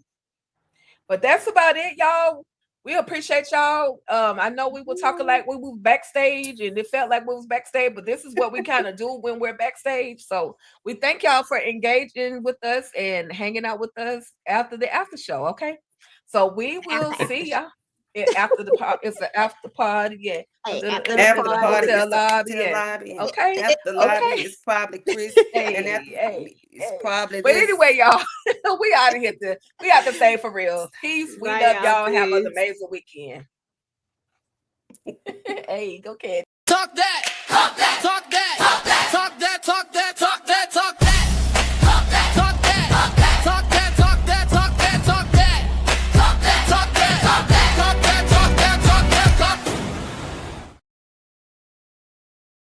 But that's about it, y'all. We appreciate y'all. I know we were talking like we were backstage and it felt like we was backstage, but this is what we kind of do when we're backstage. So we thank y'all for engaging with us and hanging out with us after the after show. Okay. So we will see y'all after the pod. It's an after party, yeah. After the party, lobby. Okay. After the lobby is probably Chris, and after it's probably. But anyway, y'all, we out of here. We have to stay for real. Peace. We love y'all. Have an amazing weekend. Hey, go Kid. Talk that. Talk that. Talk that. Talk that. Talk that. Talk that.